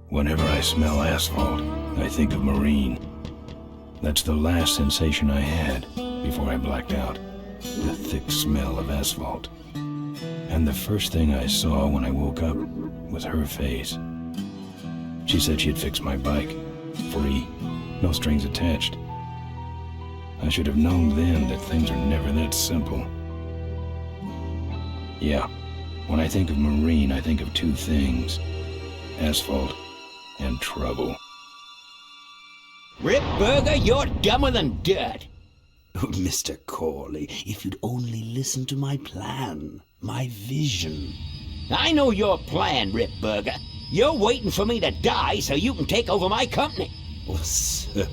Whenever I smell asphalt, I think of Marine. That's the last sensation I had before I blacked out. The thick smell of asphalt. And the first thing I saw when I woke up was her face. She said she'd fix my bike. Free. No strings attached. I should have known then that things are never that simple. Yeah, when I think of Marine, I think of two things. Asphalt and trouble. Rip Burger, you're dumber than dirt. Oh, Mr. Corley, if you'd only listen to my plan, my vision. I know your plan, Rip Burger. You're waiting for me to die so you can take over my company. Oh, sir,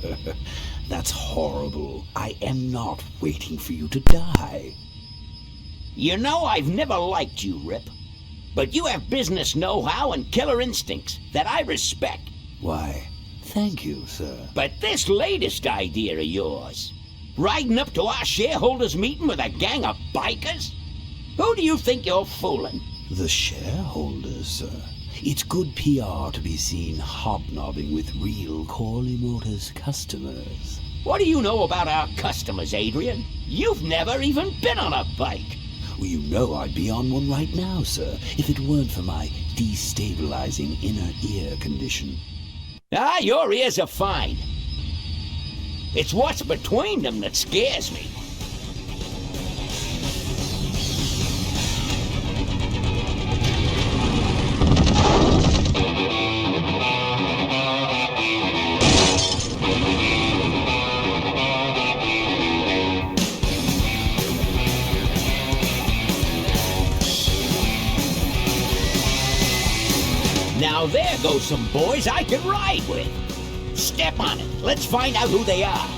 that's horrible. I am not waiting for you to die. You know I've never liked you, Rip. But you have business know-how and killer instincts that I respect. Why, thank you, sir. But this latest idea of yours, riding up to our shareholders' meeting with a gang of bikers? Who do you think you're fooling? The shareholders, sir. It's good PR to be seen hobnobbing with real Corley Motors customers. What do you know about our customers, Adrian? You've never even been on a bike. Well, you know I'd be on one right now, sir, if it weren't for my destabilizing inner ear condition. Ah, your ears are fine. It's what's between them that scares me. Now there go some boys I can ride with. Step on it. Let's find out who they are.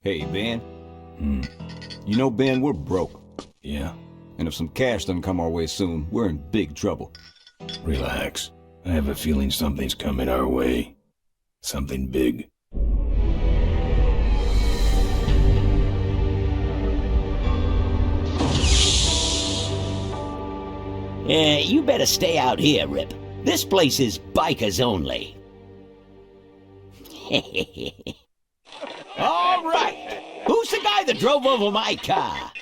Hey, Ben. You know, Ben, we're broke. Yeah? And if some cash doesn't come our way soon, we're in big trouble. Relax. I have a feeling something's coming our way. Something big. You better stay out here, Rip. This place is bikers only. All right. Who's the guy that drove over my car?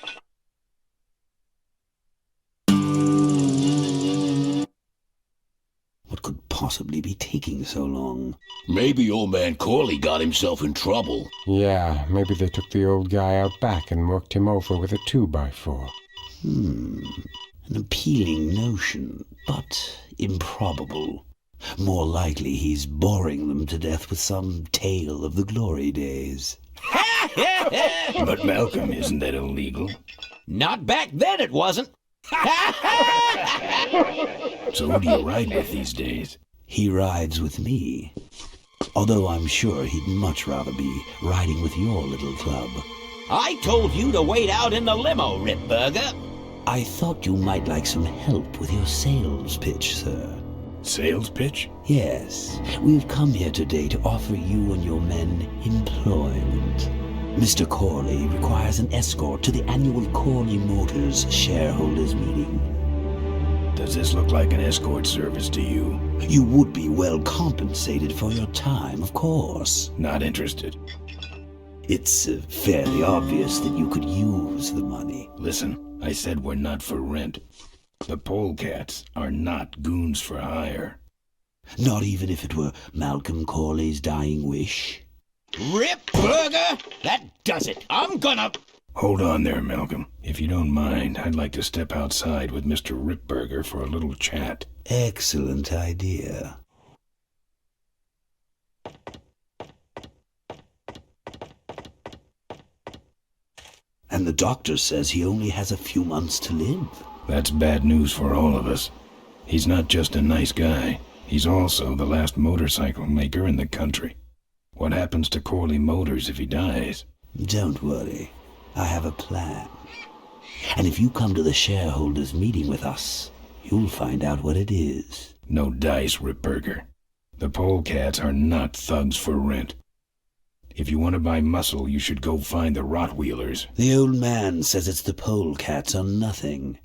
What could possibly possibly be taking so long? Maybe old man Corley got himself in trouble. Yeah, maybe they took the old guy out back and worked him over with a 2x4. An appealing notion, but improbable. More likely he's boring them to death with some tale of the glory days. But Malcolm, isn't that illegal? Not back then it wasn't. So who do you ride with these days? He rides with me. Although I'm sure he'd much rather be riding with your little club. I told you to wait out in the limo, Ripburger. I thought you might like some help with your sales pitch, sir. Sales pitch? Yes, we've come here today to offer you and your men employment. Mr. Corley requires an escort to the annual Corley Motors shareholders meeting. Does this look like an escort service to you? You would be well compensated for your time, of course. Not interested. It's fairly obvious that you could use the money. Listen, I said we're not for rent. The polecats are not goons for hire. Not even if it were Malcolm Corley's dying wish? Ripburger, that does it. I'm gonna... Hold on there, Malcolm. If you don't mind, I'd like to step outside with Mr. Ripburger for a little chat. Excellent idea. And the doctor says he only has a few months to live. That's bad news for all of us. He's not just a nice guy. He's also the last motorcycle maker in the country. What happens to Corley Motors if he dies? Don't worry. I have a plan. And if you come to the shareholders meeting with us, you'll find out what it is. No dice, Ripburger. The polecats are not thugs for rent. If you want to buy muscle, you should go find the Rottweilers. The old man says it's the polecats or nothing.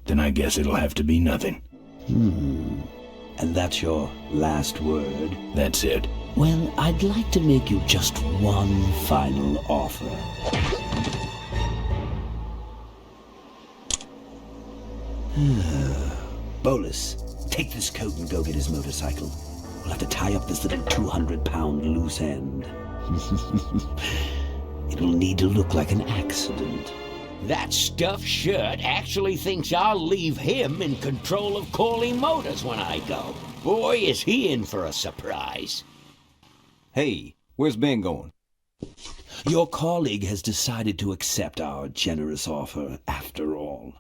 Then I guess it'll have to be nothing. And that's your last word? That's it. Well, I'd like to make you just one final offer. Bolus, take this coat and go get his motorcycle. We'll have to tie up this little 200-pound loose end. It'll need to look like an accident. That stuffed shirt actually thinks I'll leave him in control of Corley Motors when I go. Boy, is he in for a surprise. Hey, where's Ben going? Your colleague has decided to accept our generous offer after all.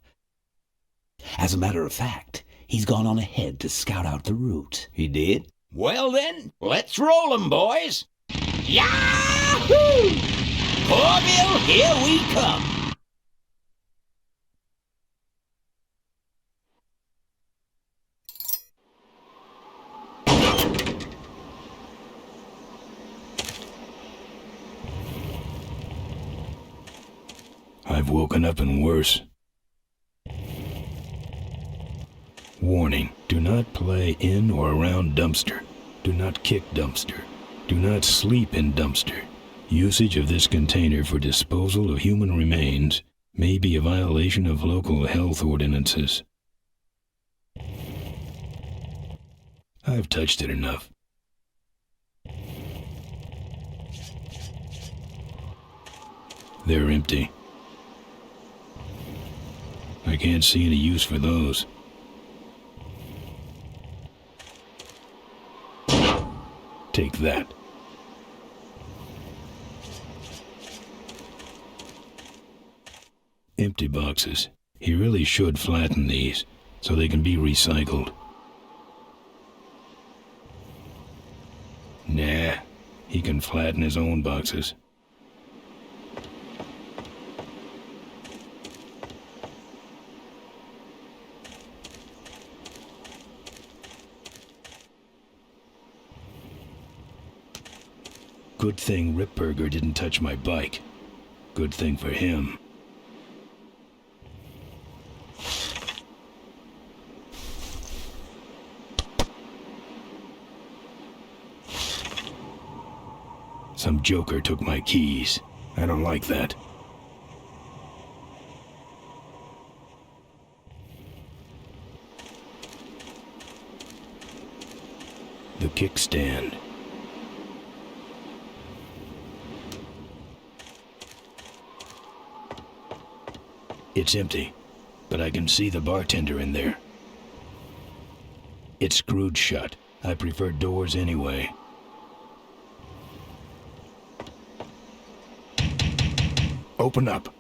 As a matter of fact, he's gone on ahead to scout out the route. He did? Well then, let's roll 'em, boys. Yahoo! Corville, here we come. I've woken up and worse. Warning, do not play in or around dumpster. Do not kick dumpster. Do not sleep in dumpster. Usage of this container for disposal of human remains may be a violation of local health ordinances. I've touched it enough. They're empty. I can't see any use for those. Take that. Empty boxes. He really should flatten these so they can be recycled. Nah, he can flatten his own boxes. Good thing Ripburger didn't touch my bike. Good thing for him. Some joker took my keys. I don't like that. kickstand. It's empty, but I can see the bartender in there. It's screwed shut. I prefer doors anyway. Open up.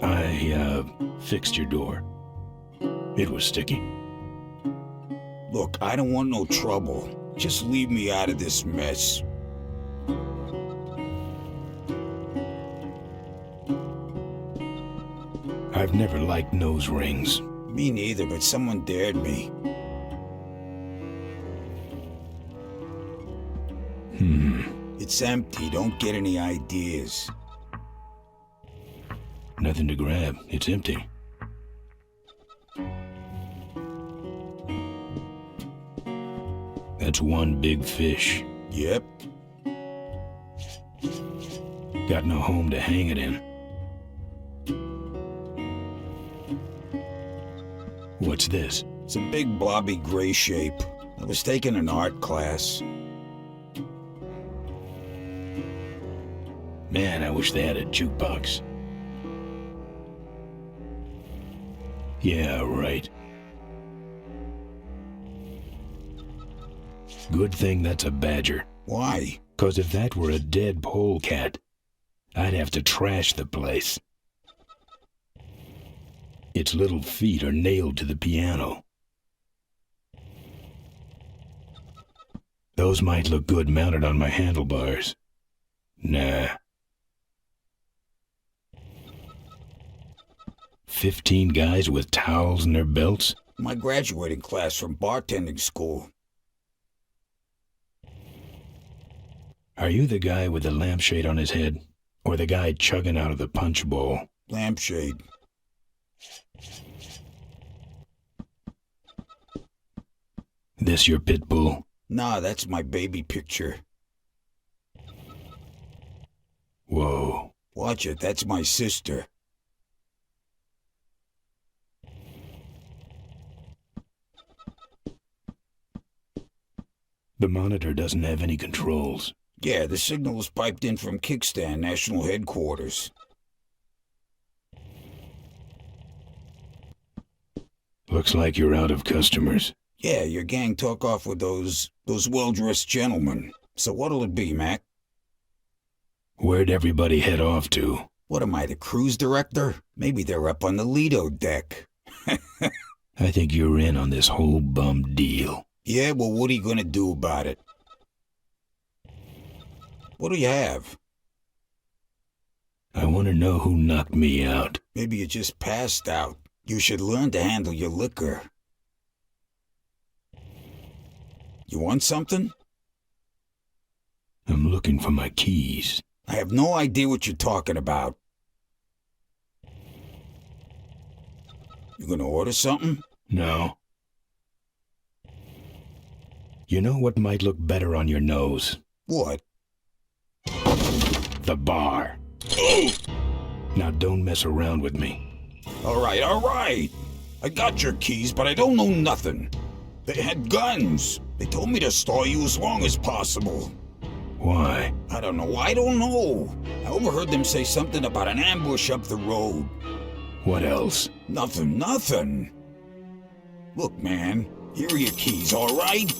I fixed your door. It was sticky. Look, I don't want no trouble. Just leave me out of this mess. I've never liked nose rings. Me neither, but someone dared me. It's empty. Don't get any ideas. Nothing to grab. It's empty. That's one big fish. Yep. Got no home to hang it in. What's this? It's a big blobby gray shape. I was taking an art class. Man, I wish they had a jukebox. Yeah, right. Good thing that's a badger. Why? 'Cause if that were a dead polecat, I'd have to trash the place. Its little feet are nailed to the piano. Those might look good mounted on my handlebars. Nah. 15 guys with towels in their belts? My graduating class from bartending school. Are you the guy with the lampshade on his head? Or the guy chugging out of the punch bowl? Lampshade. This your pit bull? Nah, that's my baby picture. Whoa. Watch it, that's my sister. The monitor doesn't have any controls. Yeah, the signal is piped in from Kickstand National Headquarters. Looks like you're out of customers. Yeah, your gang took off with those well-dressed gentlemen. So what'll it be, Mac? Where'd everybody head off to? What am I, the cruise director? Maybe they're up on the Lido deck. I think you're in on this whole bum deal. Yeah, well, what are you gonna do about it? What do you have? I want to know who knocked me out. Maybe you just passed out. You should learn to handle your liquor. You want something? I'm looking for my keys. I have no idea what you're talking about. You gonna order something? No. You know what might look better on your nose? What? The bar. Now don't mess around with me. All right. I got your keys, but I don't know nothing. They had guns. They told me to stall you as long as possible. Why? I don't know. I overheard them say something about an ambush up the road. What else? Nothing. Look, man, here are your keys, all right?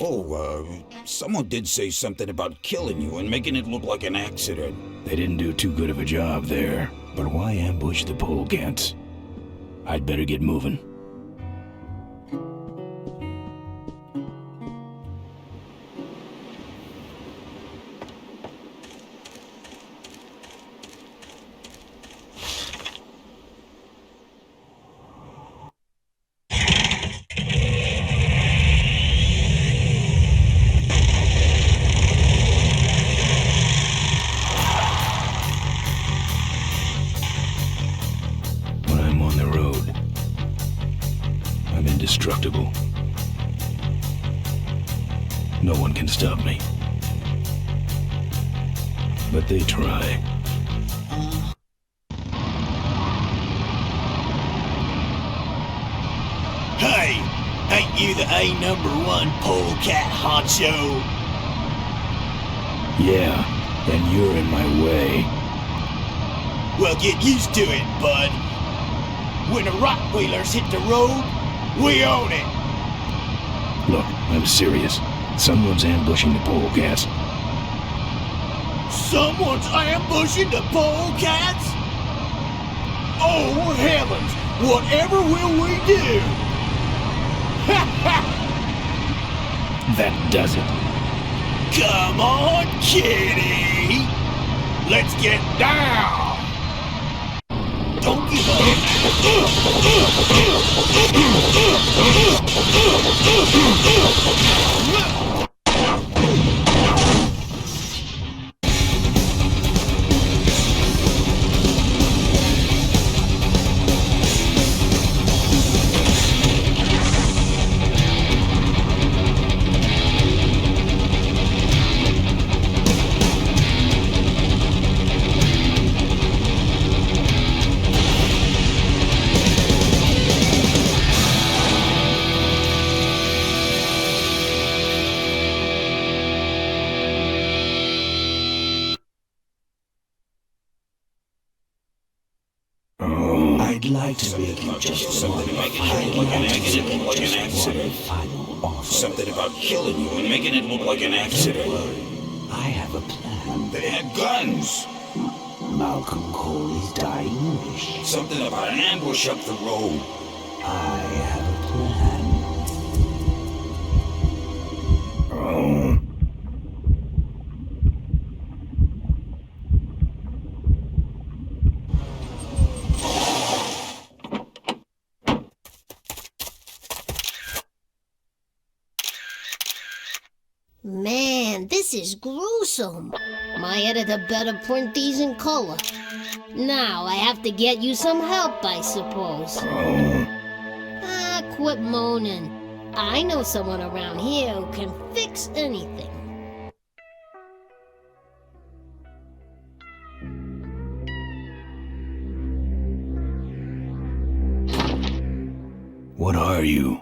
Oh, someone did say something about killing you and making it look like an accident. They didn't do too good of a job there. But why ambush the polecats? I'd better get moving. Indestructible. No one can stop me. But they try. Hey, ain't you the A#1 polecat honcho? Yeah, and you're in my way. Well, get used to it, bud. When the Rockwheelers hit the road, we own it. Look, I'm serious. Someone's ambushing the polecats. Someone's ambushing the polecats? Oh, heavens! Whatever will we do? That does it. Come on, kitty! Let's get down! Don't give up! I'd like to make you just one final offer. Something about killing you and making it look like an accident. I have a plan. They had guns. Malcolm Corley's dying wish. Something about an ambush up the road. I have a plan. Oh. Man, this is gruesome. My editor better print these in color. Now I have to get you some help, I suppose. Ah, quit moaning. I know someone around here who can fix anything. What are you?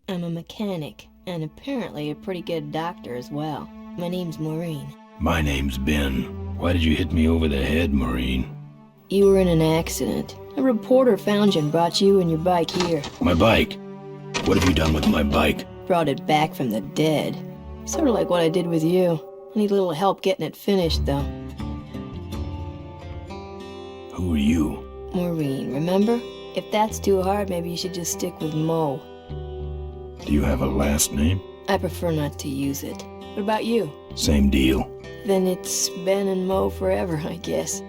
I'm a mechanic, and apparently a pretty good doctor as well. My name's Maureen. My name's Ben. Why did you hit me over the head, Maureen? You were in an accident. A reporter found you and brought you and your bike here. My bike? What have you done with my bike? Brought it back from the dead. Sort of like what I did with you. I need a little help getting it finished, though. Who are you? Maureen, remember? If that's too hard, maybe you should just stick with Mo. Do you have a last name? I prefer not to use it. What about you? Same deal. Then it's Ben and Mo forever, I guess.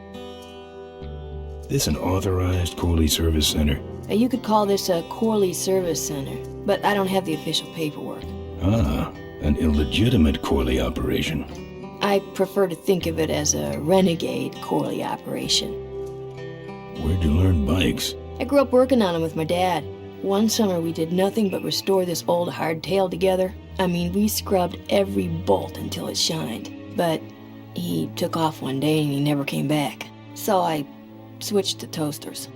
This an authorized Corley Service Center? You could call this a Corley Service Center, but I don't have the official paperwork. Ah, an illegitimate Corley operation. I prefer to think of it as a renegade Corley operation. Where'd you learn bikes? I grew up working on them with my dad. One summer we did nothing but restore this old hardtail together. I mean, we scrubbed every bolt until it shined. But he took off one day and he never came back. So I switched to toasters.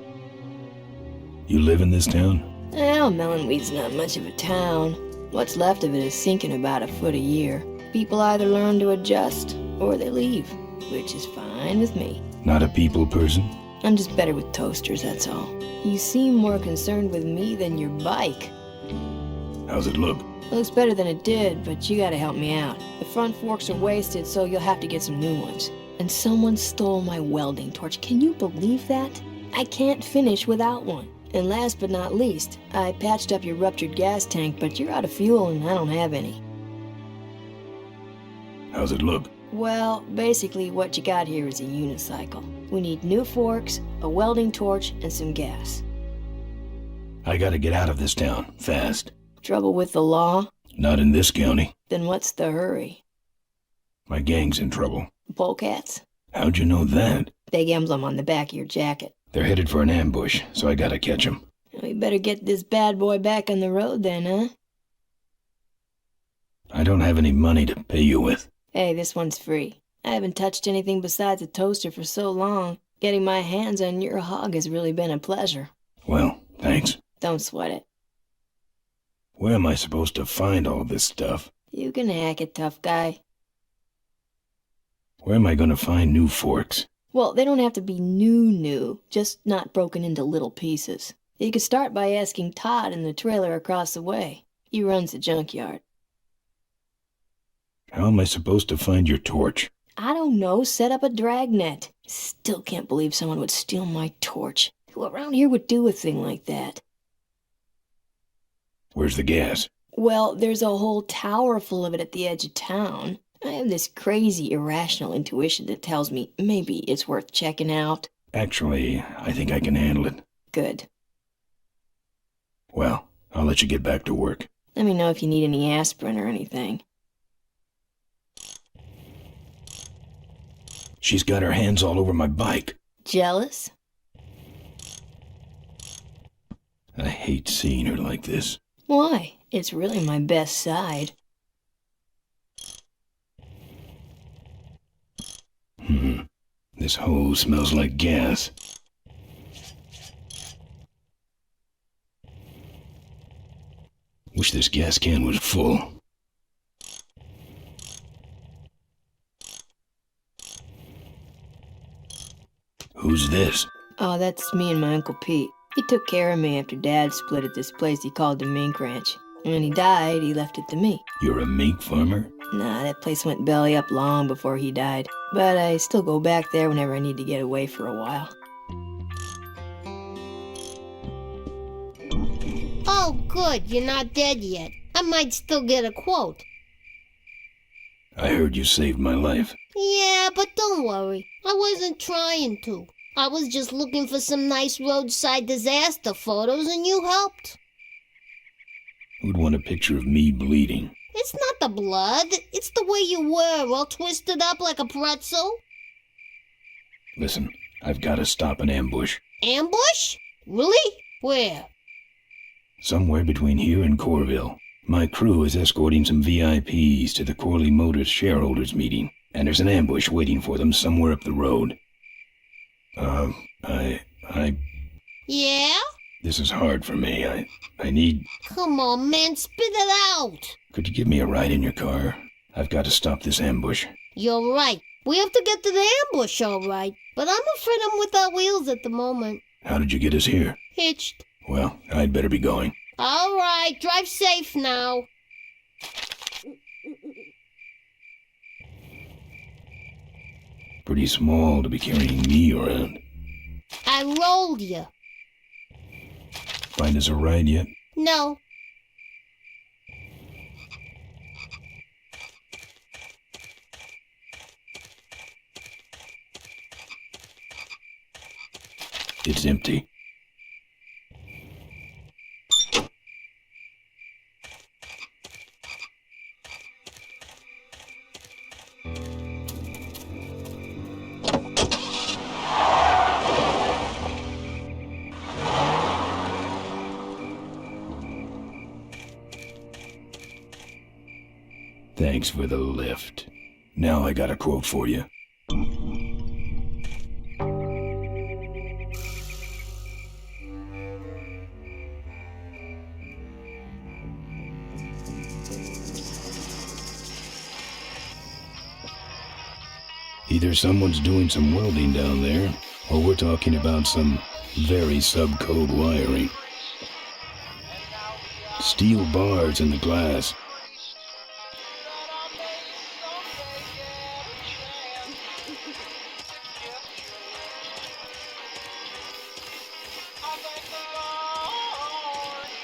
You live in this town? Well, Melonweed's not much of a town. What's left of it is sinking about a foot a year. People either learn to adjust or they leave, which is fine with me. Not a people person? I'm just better with toasters, that's all. You seem more concerned with me than your bike. How's it look? It looks better than it did, but you gotta help me out. The front forks are wasted, so you'll have to get some new ones. And someone stole my welding torch. Can you believe that? I can't finish without one. And last but not least, I patched up your ruptured gas tank, but you're out of fuel and I don't have any. How's it look? Well, basically what you got here is a unicycle. We need new forks, a welding torch, and some gas. I gotta get out of this town, fast. Trouble with the law? Not in this county. Then what's the hurry? My gang's in trouble. The polecats? How'd you know that? Big emblem on the back of your jacket. They're headed for an ambush, so I gotta catch them. We better get this bad boy back on the road then, huh? I don't have any money to pay you with. Hey, this one's free. I haven't touched anything besides a toaster for so long. Getting my hands on your hog has really been a pleasure. Well, thanks. Don't sweat it. Where am I supposed to find all this stuff? You can hack it, tough guy. Where am I gonna find new forks? Well, they don't have to be new, just not broken into little pieces. You could start by asking Todd in the trailer across the way. He runs the junkyard. How am I supposed to find your torch? I don't know, set up a dragnet. Still can't believe someone would steal my torch. Who around here would do a thing like that? Where's the gas? Well, there's a whole tower full of it at the edge of town. I have this crazy, irrational intuition that tells me maybe it's worth checking out. Actually, I think I can handle it. Good. Well, I'll let you get back to work. Let me know if you need any aspirin or anything. She's got her hands all over my bike. Jealous? I hate seeing her like this. Why? It's really my best side. This hose smells like gas. Wish this gas can was full. Who's this? Oh, that's me and my Uncle Pete. He took care of me after Dad split at this place he called the Mink Ranch. And when he died, he left it to me. You're a mink farmer? Nah, that place went belly up long before he died. But I still go back there whenever I need to get away for a while. Oh, good, you're not dead yet. I might still get a quote. I heard you saved my life. Yeah, but don't worry. I wasn't trying to. I was just looking for some nice roadside disaster photos and you helped. Who'd want a picture of me bleeding? It's not the blood. It's the way you were, all twisted up like a pretzel. Listen, I've got to stop an ambush. Ambush? Really? Where? Somewhere between here and Corville. My crew is escorting some VIPs to the Corley Motors shareholders meeting, and there's an ambush waiting for them somewhere up the road. Yeah? This is hard for me. I need... Come on, man, spit it out. Could you give me a ride in your car? I've got to stop this ambush. You're right. We have to get to the ambush, all right. But I'm afraid I'm without wheels at the moment. How did you get us here? Hitched. Well, I'd better be going. All right, drive safe now. Pretty small to be carrying me around. I rolled you. Find us a ride yet? No. It's empty. Thanks for the lift. Now I got a quote for you. Either someone's doing some welding down there, or we're talking about some very sub-code wiring. Steel bars in the glass.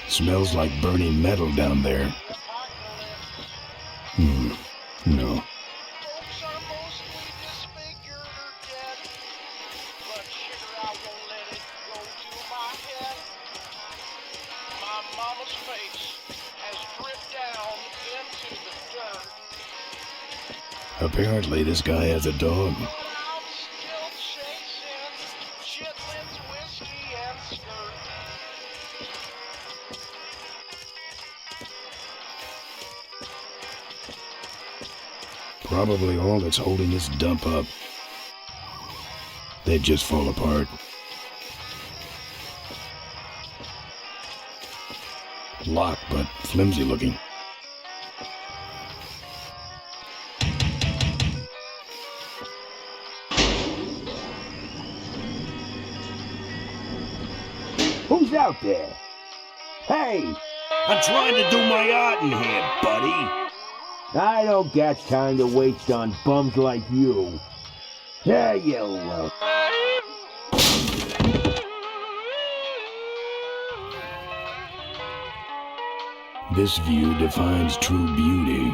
Smells like burning metal down there. No. Apparently this guy has a dog. Probably all that's holding this dump up. They'd just fall apart. Locked, but flimsy looking. Who's out there? Hey! I'm trying to do my art in here, buddy. I don't got time to waste on bums like you. Yeah, you This view defines true beauty.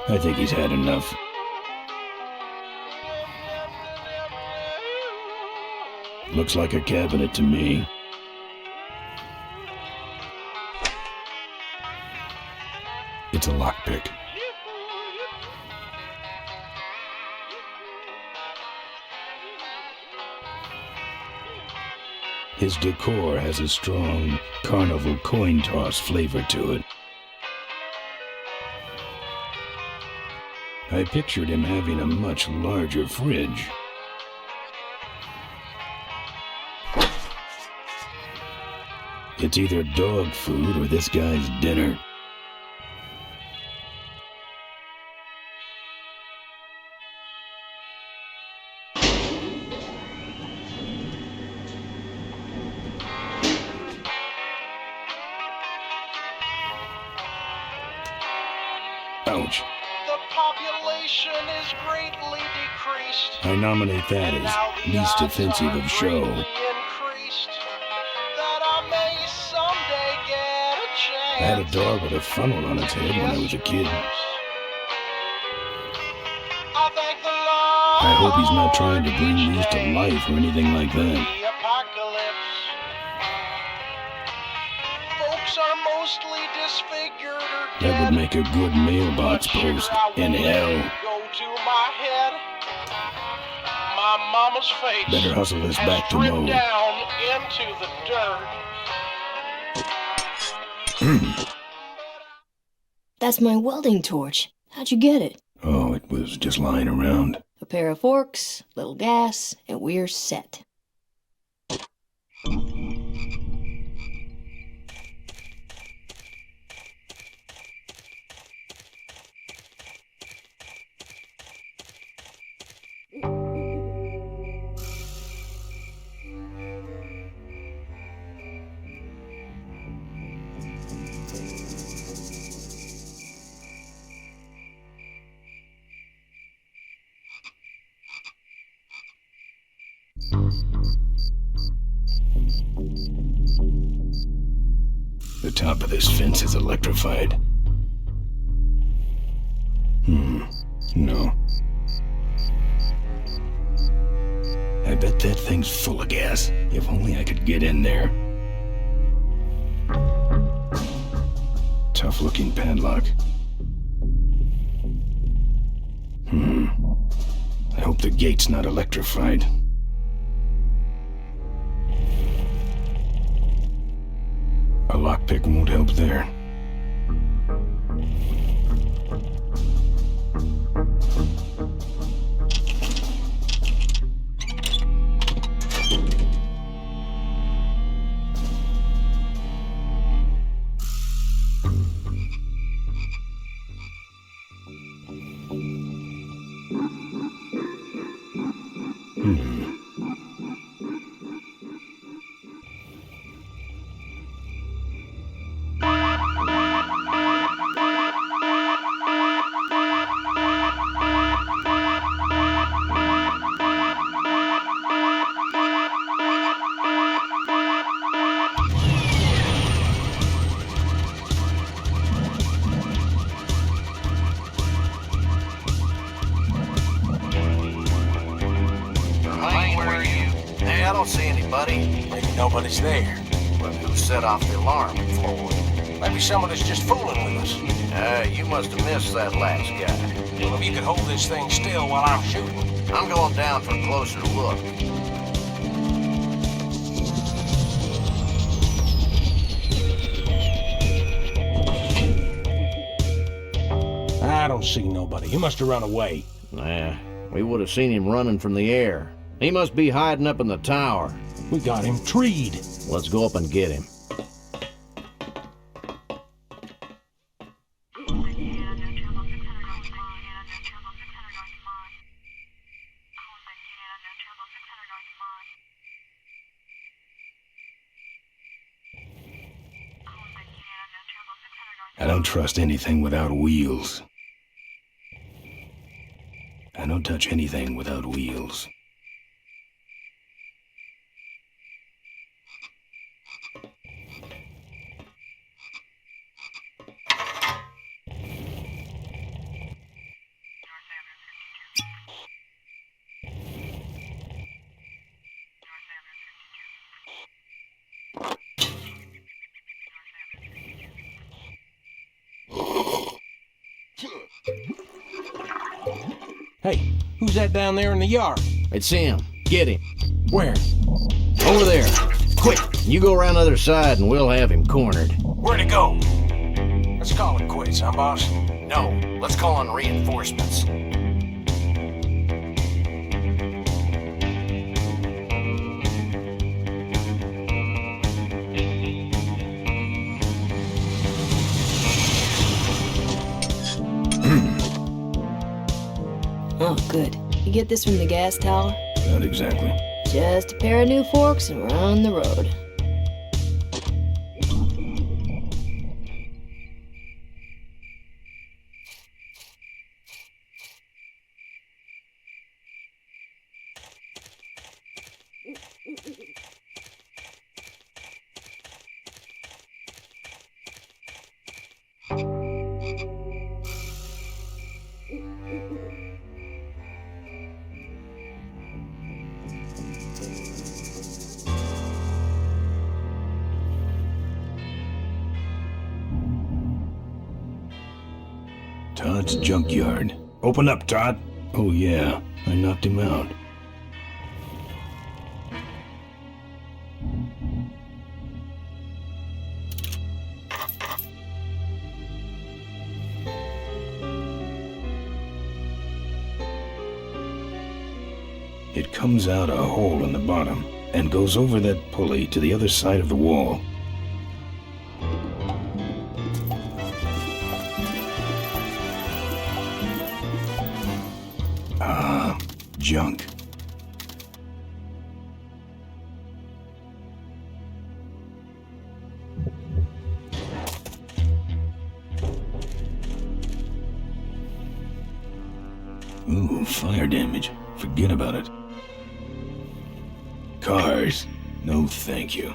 I think he's had enough. Looks like a cabinet to me. It's a lockpick. His decor has a strong carnival coin toss flavor to it. I pictured him having a much larger fridge. It's either dog food or this guy's dinner. Ouch. The population is greatly decreased. I nominate that as least offensive of show. I had a dog with a funnel on its head when I was a kid. I hope he's not trying to bring these to life or anything like that. That would make a good mailbox post in hell. Better hustle this back to mode. That's my welding torch. How'd you get it? Oh, it was just lying around. A pair of forks, little gas, and we're set. The top of this fence is electrified. No. I bet that thing's full of gas. If only I could get in there. Tough-looking padlock. I hope the gate's not electrified. A lockpick won't help there. I don't see anybody. Maybe nobody's there. But who set off the alarm for? Maybe someone is just fooling with us. You must have missed that last guy. Well, if you could hold this thing still while I'm shooting. I'm going down for a closer look. I don't see nobody. He must have run away. Nah, we would have seen him running from the air. He must be hiding up in the tower. We got him treed. Let's go up and get him. I don't trust anything without wheels. I don't touch anything without wheels. Hey, who's that down there in the yard? It's him. Get him. Where? Over there. Quick, you go around the other side and we'll have him cornered. Where'd he go? Let's call it quits, huh, boss? No, let's call on reinforcements. Oh, good. You get this from the gas tower? Not exactly. Just a pair of new forks and we're on the road. Todd's junkyard. Open up, Todd. Oh yeah, I knocked him out. It comes out a hole in the bottom and goes over that pulley to the other side of the wall. Ah, junk. Ooh, fire damage. Forget about it. Cars. No, thank you.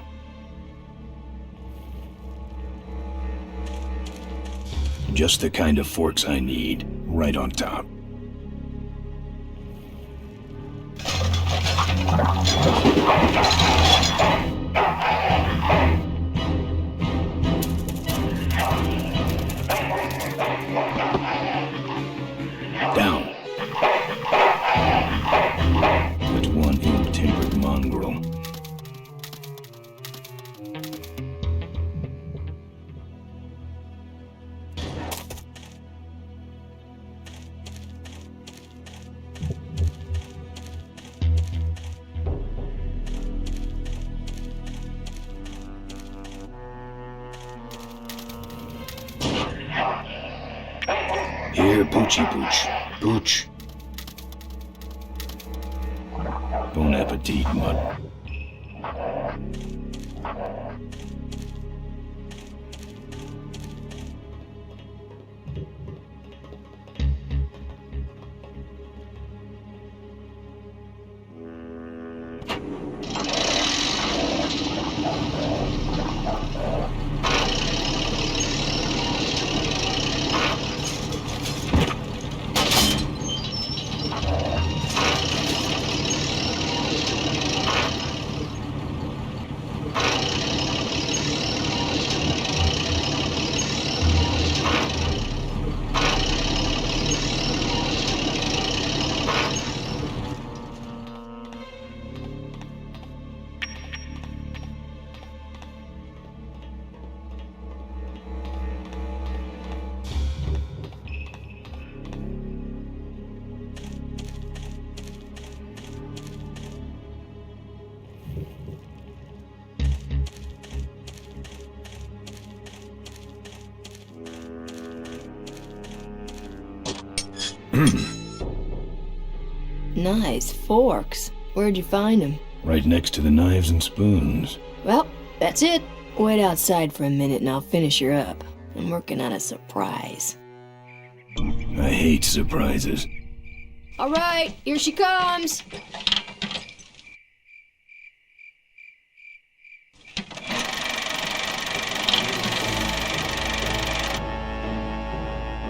Just the kind of forks I need, right on top. Down. That's one ill-tempered mongrel. Here, Poochie Pooch. Pooch. Bon appetit, mud. Nice forks. Where'd you find them? Right next to the knives and spoons. Well, that's it. Wait outside for a minute and I'll finish her up. I'm working on a surprise. I hate surprises. All right, here she comes.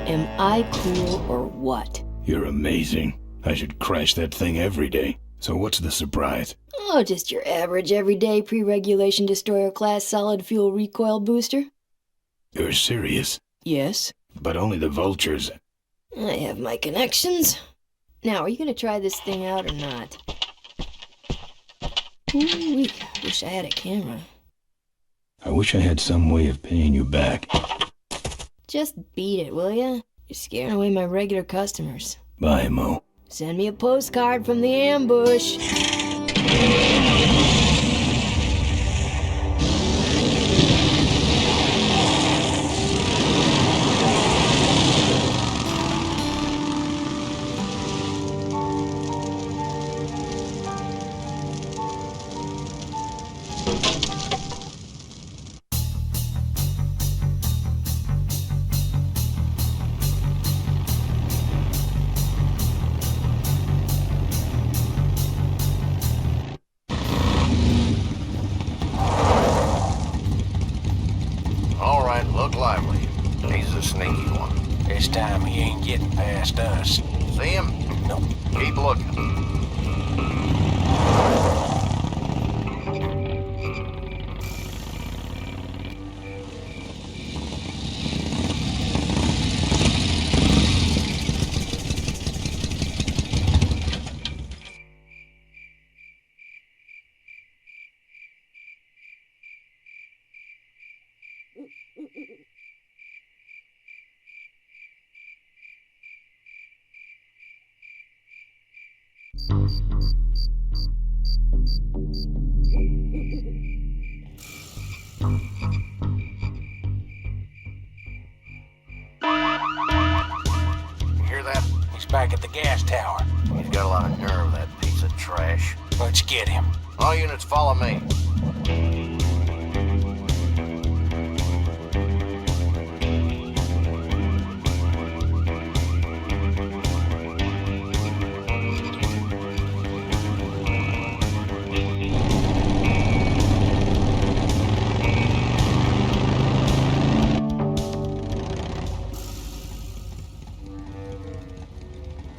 Am I cool or what? You're amazing. I should crash that thing every day. So what's the surprise? Oh, just your average everyday pre-regulation destroyer class solid fuel recoil booster. You're serious? Yes. But only the vultures. I have my connections. Now, are you gonna try this thing out or not? Ooh, wish I had a camera. I wish I had some way of paying you back. Just beat it, will ya? You're scaring away my regular customers. Bye, Mo. Send me a postcard from the ambush. All right, look lively. He's a sneaky one. This time he ain't getting past us. See him? Nope. Keep looking. Hear that? He's back at the gas tower. He's got a lot of nerve, that piece of trash. Let's get him. All units follow me.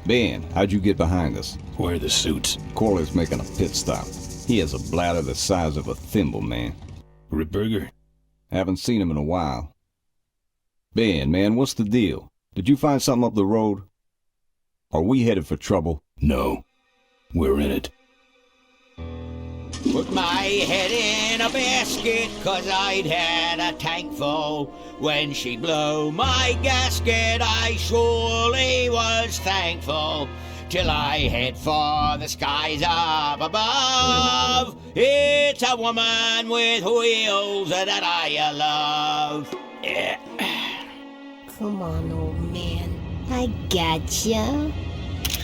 Ben, how'd you get behind us? Where are the suits? Corley's making a pit stop. He has a bladder the size of a thimble, man. Ripburger? Haven't seen him in a while. Ben, man, what's the deal? Did you find something up the road? Are we headed for trouble? No. We're in it. Put my head in a basket, 'cause I'd had a tank full. When she blew my gasket, I surely was thankful. Till I head for the skies up above. It's a woman with wheels that I love. Come on, old man. I gotcha.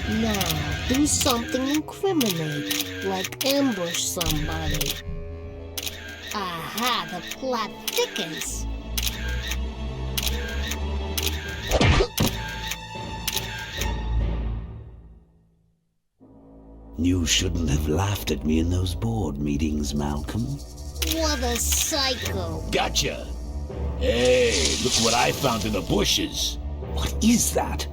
Now, do something incriminating, like ambush somebody. Aha, the plot thickens. You shouldn't have laughed at me in those board meetings, Malcolm. What a psycho. Gotcha. Hey, look what I found in the bushes. What is that?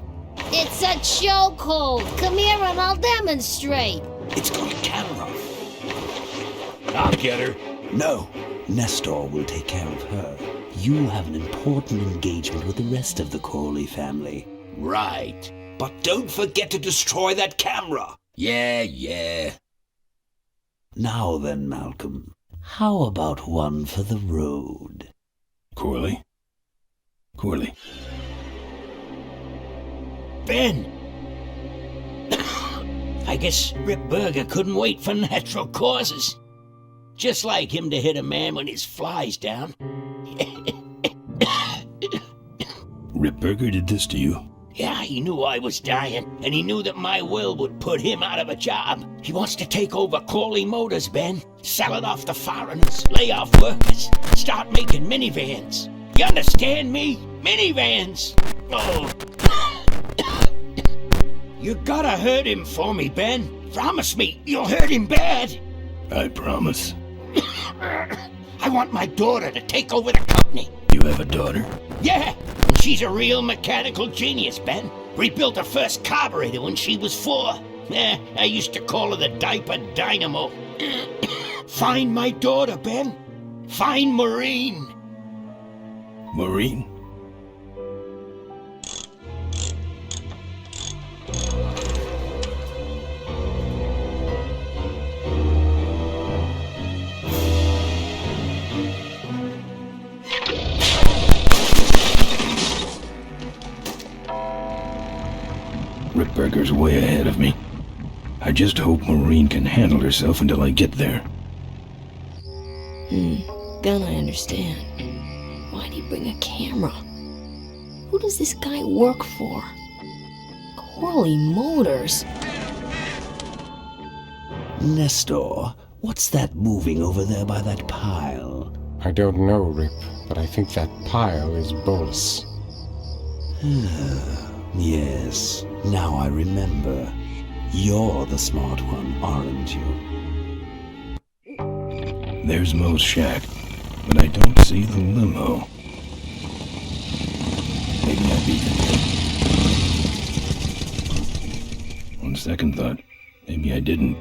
It's a chokehold. Come here and I'll demonstrate. It's got a camera. I'll get her. No, Nestor will take care of her. You have an important engagement with the rest of the Corley family. Right. But don't forget to destroy that camera. Yeah. Now then, Malcolm, how about one for the road? Corley? Ben! I guess Rip Burger couldn't wait for natural causes. Just like him to hit a man when his fly's down. Ripburger did this to you? Yeah, he knew I was dying, and he knew that my will would put him out of a job. He wants to take over Corley Motors, Ben. Sell it off to foreigners, lay off workers, start making minivans. You understand me? Minivans! Oh. You gotta hurt him for me, Ben. Promise me you'll hurt him bad. I promise. I want my daughter to take over the company. You have a daughter? Yeah, and she's a real mechanical genius, Ben. Rebuilt her first carburetor when she was 4. I used to call her the diaper dynamo. Find my daughter, Ben. Find Maureen. Maureen? Ripburger's way ahead of me. I just hope Maureen can handle herself until I get there. Gun, I understand. Why'd he bring a camera? Who does this guy work for? Corley Motors. Nestor, what's that moving over there by that pile? I don't know, Rip, but I think that pile is Bolus. Yes, now I remember. You're the smart one, aren't you? There's Mo's shack, but I don't see the limo. Maybe I beat it. On second thought, maybe I didn't.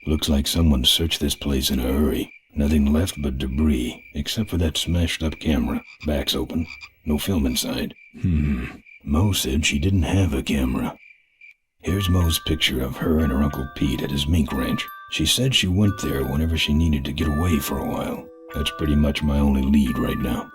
Looks like someone searched this place in a hurry. Nothing left but debris, except for that smashed up camera. Back's open. No film inside. Mo said she didn't have a camera. Here's Mo's picture of her and her Uncle Pete at his mink ranch. She said she went there whenever she needed to get away for a while. That's pretty much my only lead right now.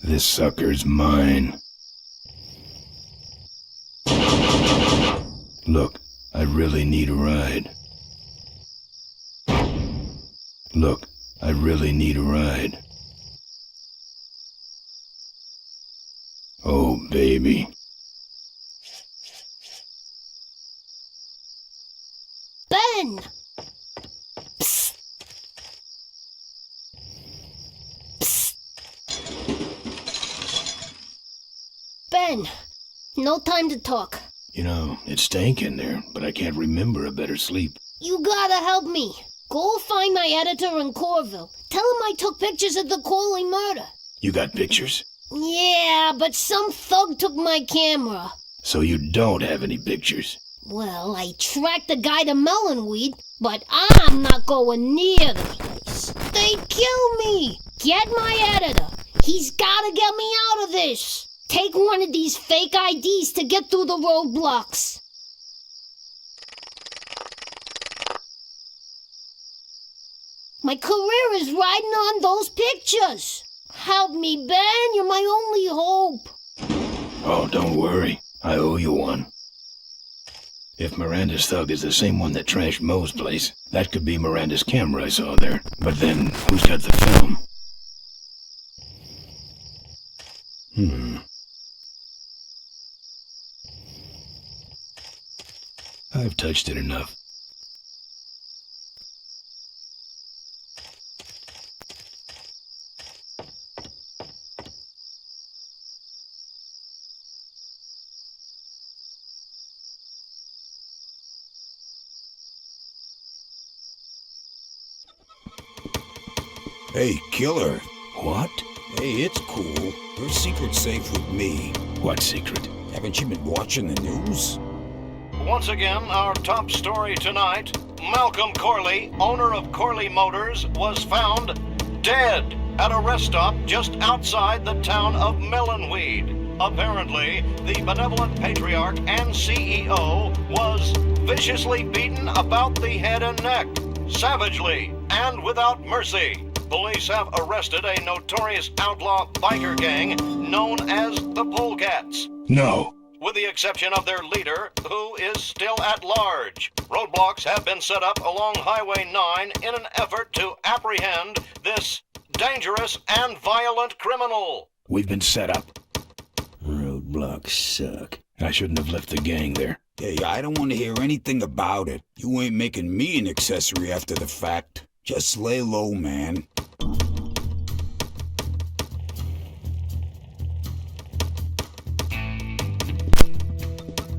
This sucker's mine. Look, I really need a ride. Look, I really need a ride. Oh, baby. Ben! Ben, no time to talk. You know, it stank in there, but I can't remember a better sleep. You gotta help me. Go find my editor in Corville. Tell him I took pictures of the Corley murder. You got pictures? Yeah, but some thug took my camera. So you don't have any pictures? Well, I tracked the guy to Melonweed, but I'm not going near the place. They'd kill me. Get my editor. He's gotta get me out of this. Take one of these fake IDs to get through the roadblocks. My career is riding on those pictures. Help me, Ben. You're my only hope. Oh, don't worry. I owe you one. If Miranda's thug is the same one that trashed Mo's place, that could be Miranda's camera I saw there. But then, who's got the film? I've touched it enough. Hey, killer. What? Hey, it's cool. Her secret's safe with me. What secret? Haven't you been watching the news? Once again, our top story tonight. Malcolm Corley, owner of Corley Motors, was found dead at a rest stop just outside the town of Melonweed. Apparently, the benevolent patriarch and CEO was viciously beaten about the head and neck, savagely and without mercy. Police have arrested a notorious outlaw biker gang known as the Polecats. No. With the exception of their leader, who is still at large. Roadblocks have been set up along Highway 9 in an effort to apprehend this dangerous and violent criminal. We've been set up. Roadblocks suck. I shouldn't have left the gang there. Hey, I don't want to hear anything about it. You ain't making me an accessory after the fact. Just lay low, man.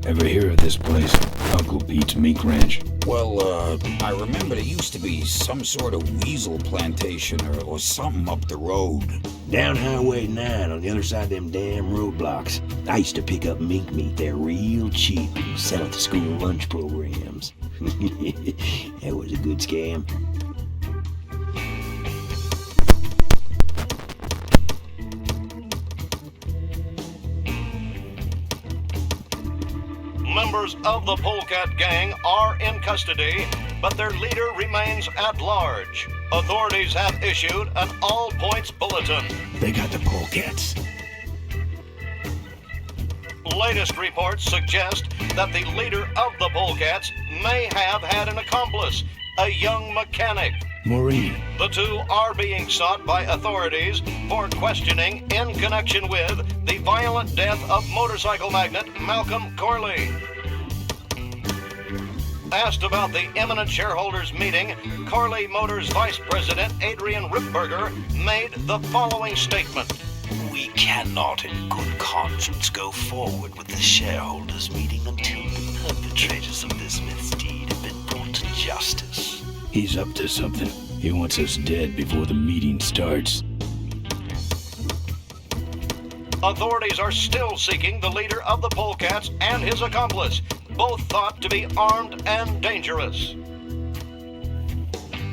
Ever hear of this place? Uncle Pete's Mink Ranch? Well, I remember there used to be some sort of weasel plantation or something up the road. Down Highway 9 on the other side of them damn roadblocks. I used to pick up mink meat there real cheap and sell it to school lunch programs. That was a good scam. Members of the Polecat gang are in custody, but their leader remains at large. Authorities have issued an all-points bulletin. They got the Polecats. Latest reports suggest that the leader of the Polecats may have had an accomplice, a young mechanic. Maureen. The two are being sought by authorities for questioning in connection with the violent death of motorcycle magnate Malcolm Corley. Asked about the imminent shareholders meeting, Corley Motors Vice President Adrian Ripberger made the following statement. We cannot in good conscience go forward with the shareholders meeting until the perpetrators of this misdeed have been brought to justice. He's up to something. He wants us dead before the meeting starts. Authorities are still seeking the leader of the Polecats and his accomplice, both thought to be armed and dangerous.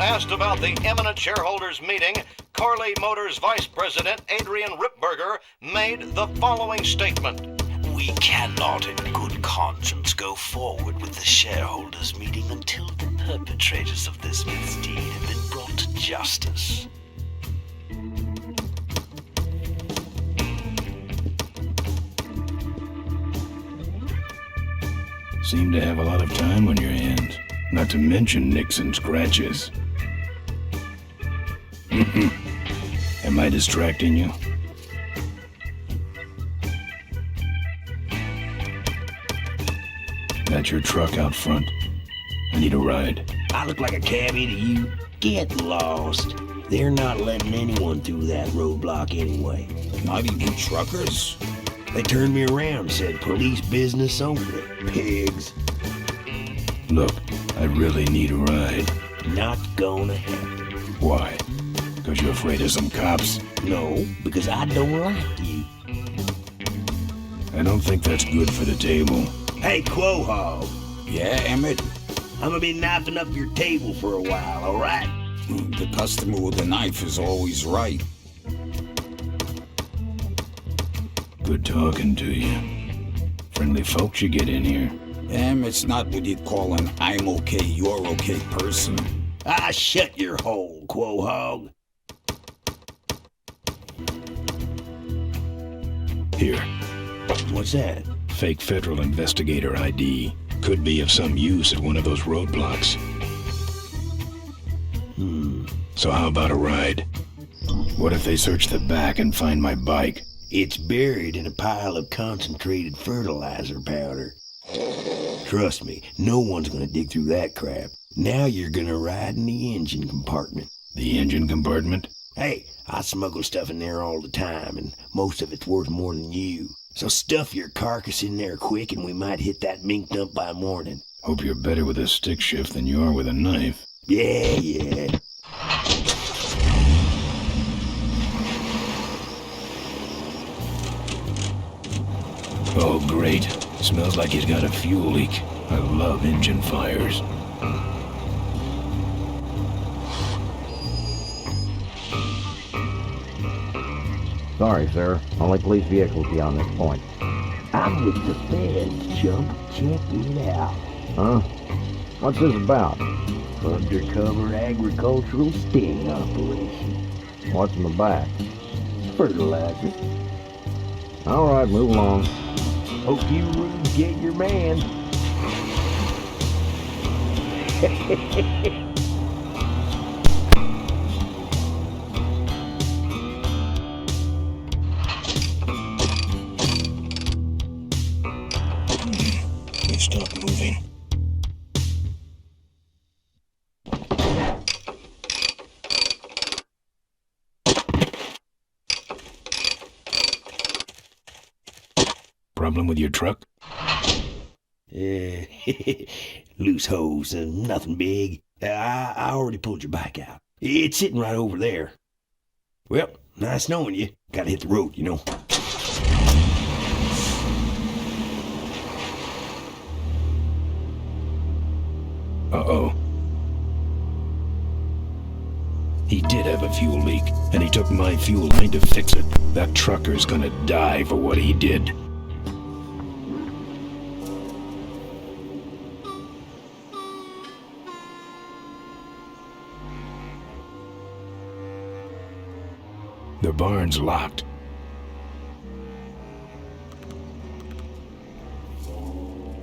Asked about the imminent shareholders meeting, Corley Motors Vice President Adrian Ripberger made the following statement. We cannot in good conscience go forward with the shareholders meeting until the perpetrators of this misdeed have been brought to justice. Seem to have a lot of time on your hands. Not to mention nicks and scratches. Am I distracting you? That's your truck out front. I need a ride. I look like a cabbie to you? Get lost. They're not letting anyone through that roadblock anyway. Not even truckers? They turned me around, said police business only. Pigs. Look, I really need a ride. Not gonna happen. Why? Because you're afraid of some cops? No, because I don't like you. I don't think that's good for the table. Hey, Quahog. Yeah, Emmett? I'm gonna be knifing up your table for a while, alright? The customer with the knife is always right. Good talking to you. Friendly folks you get in here. Emmett's not what you'd call an I'm okay, you're okay person. Ah, shut your hole, Quahog. Here. What's that? Fake federal investigator ID. Could be of some use at one of those roadblocks. So how about a ride? What if they search the back and find my bike? It's buried in a pile of concentrated fertilizer powder. Trust me, no one's gonna dig through that crap. Now you're gonna ride in the engine compartment. The engine compartment? Hey, I smuggle stuff in there all the time, and most of it's worth more than you. So stuff your carcass in there quick, and we might hit that mink dump by morning. Hope you're better with a stick shift than you are with a knife. Yeah. Oh, great. Smells like he's got a fuel leak. I love engine fires. Sorry, sir. Only police vehicles beyond this point. I'm with the feds, chump. Check it out. Huh? What's this about? Undercover agricultural sting operation. What's in the back? Fertilizer. All right, move along. Hope you rubes get your man. Stop moving. Problem with your truck? Loose hose, nothing big. I already pulled your bike out. It's sitting right over there. Well, nice knowing you. Gotta hit the road, you know. Uh-oh. He did have a fuel leak, and he took my fuel line to fix it. That trucker's gonna die for what he did. The barn's locked.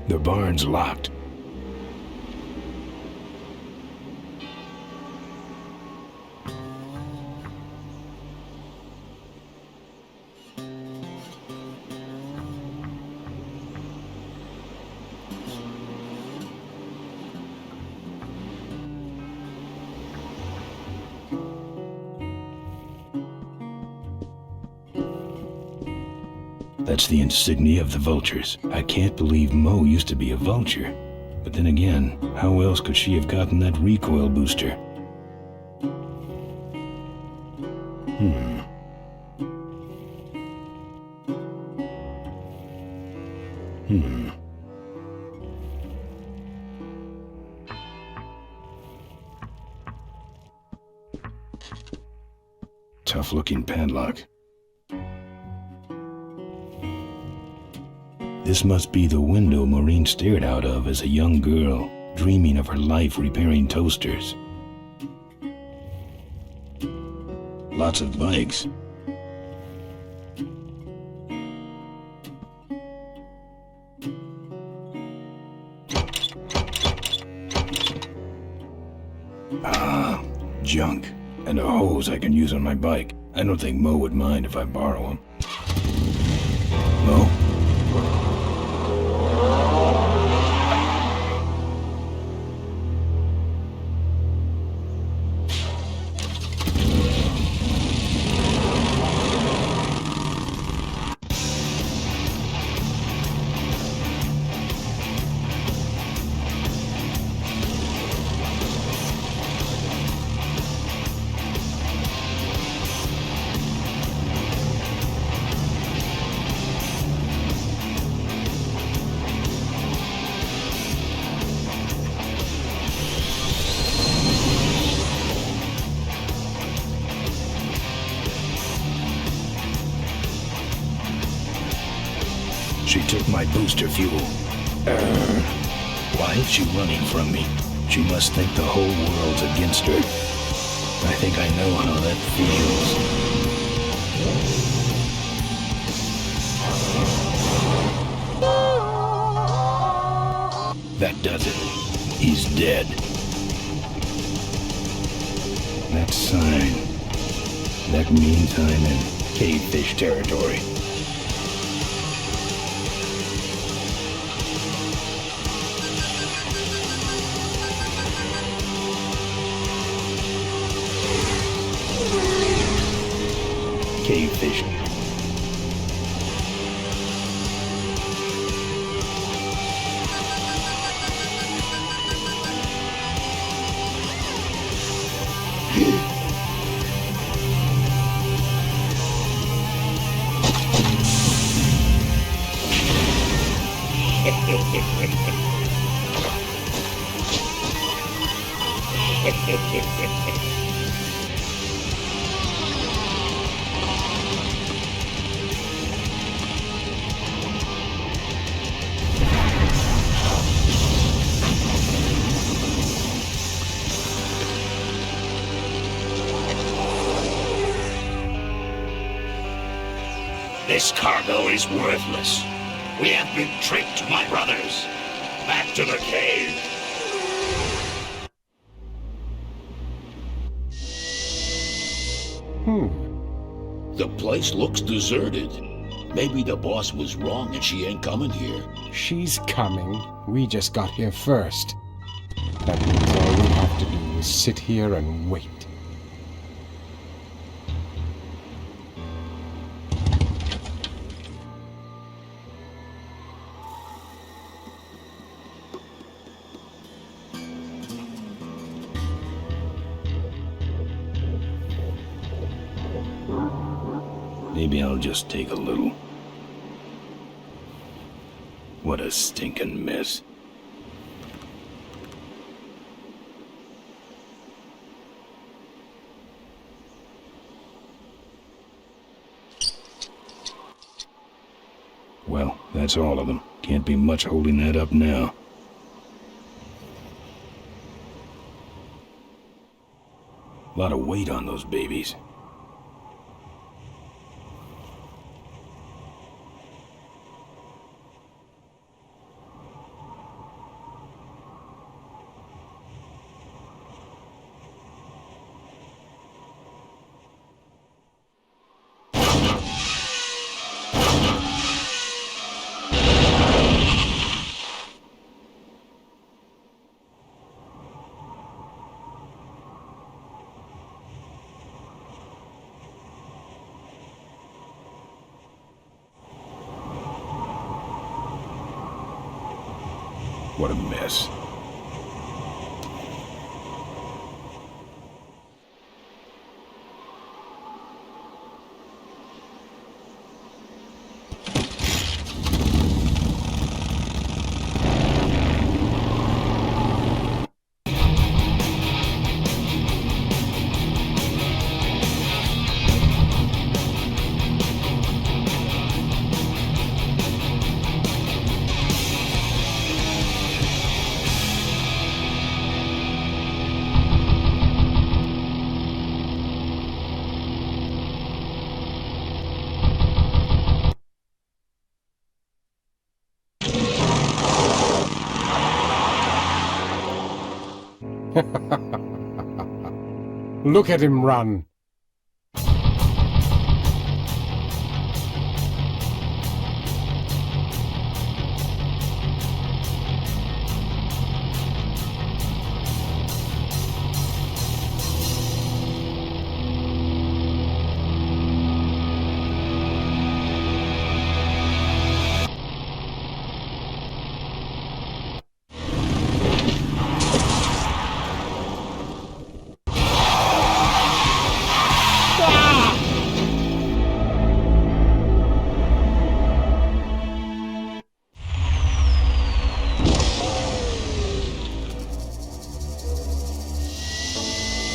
The barn's locked. That's the insignia of the vultures. I can't believe Mo used to be a vulture. But then again, how else could she have gotten that recoil booster? Tough-looking padlock. This must be the window Maureen stared out of as a young girl, dreaming of her life repairing toasters. Lots of bikes. Ah, junk. And a hose I can use on my bike. I don't think Mo would mind if I borrow him. Mo? She took my booster fuel. Why is she running from me? She must think the whole world's against her. I think I know how that feels. That does it. He's dead. That sign. That means I'm in cavefish territory. Cavefish. This cargo is worthless. We have been tricked, my brothers. Back to the cave. The place looks deserted. Maybe the boss was wrong and she ain't coming here. She's coming. We just got here first. That means all we have to do is sit here and wait. Maybe I'll just take a little. What a stinking mess. Well, that's all of them. Can't be much holding that up now. A lot of weight on those babies. What a mess. Look at him run.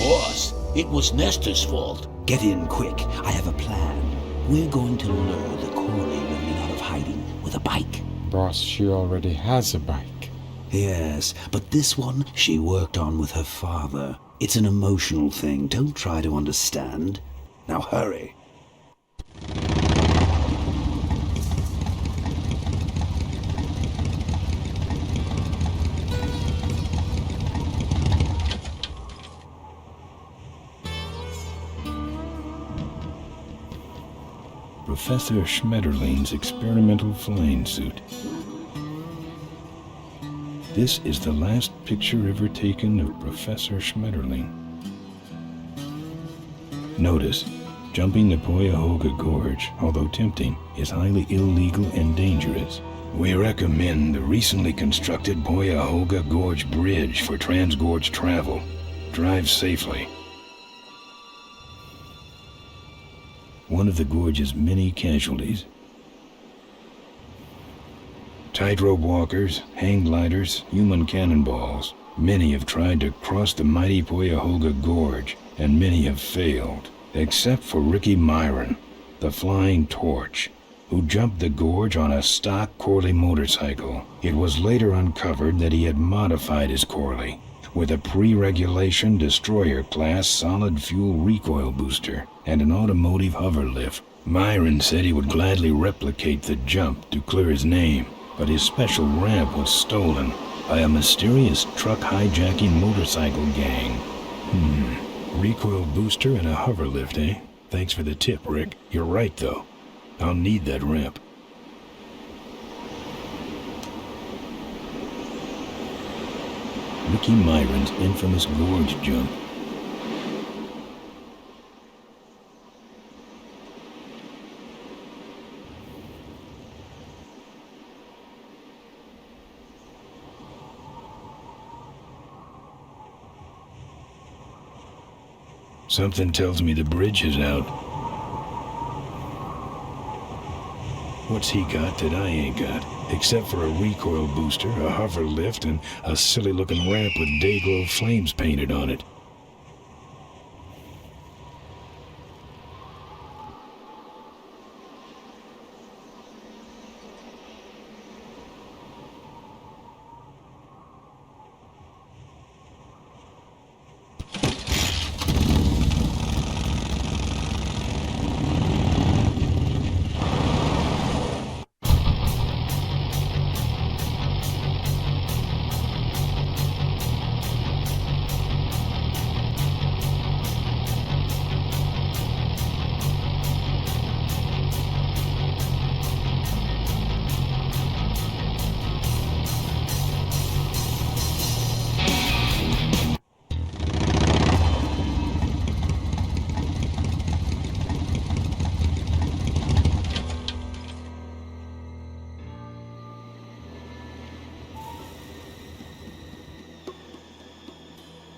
Boss, it was Nestor's fault. Get in quick. I have a plan. We're going to lure the Corley women out of hiding with a bike. Boss, she already has a bike. Yes, but this one she worked on with her father. It's an emotional thing. Don't try to understand. Now hurry. Professor Schmetterling's experimental flying suit. This is the last picture ever taken of Professor Schmetterling. Notice, jumping the Cuyahoga Gorge, although tempting, is highly illegal and dangerous. We recommend the recently constructed Cuyahoga Gorge Bridge for transgorge travel. Drive safely. One of the gorge's many casualties. Tightrope walkers, hang gliders, human cannonballs. Many have tried to cross the mighty Cuyahoga Gorge, and many have failed, except for Ricky Myron, the Flying Torch, who jumped the gorge on a stock Corley motorcycle. It was later uncovered that he had modified his Corley with a pre-regulation destroyer-class solid-fuel recoil booster and an automotive hover lift. Myron said he would gladly replicate the jump to clear his name, but his special ramp was stolen by a mysterious truck hijacking motorcycle gang. Recoil booster and a hover lift, eh? Thanks for the tip, Rick. You're right, though. I'll need that ramp. Ricky Myron's infamous gorge jump. Something tells me the bridge is out. What's he got that I ain't got? Except for a recoil booster, a hover lift, and a silly-looking ramp with Dayglow flames painted on it.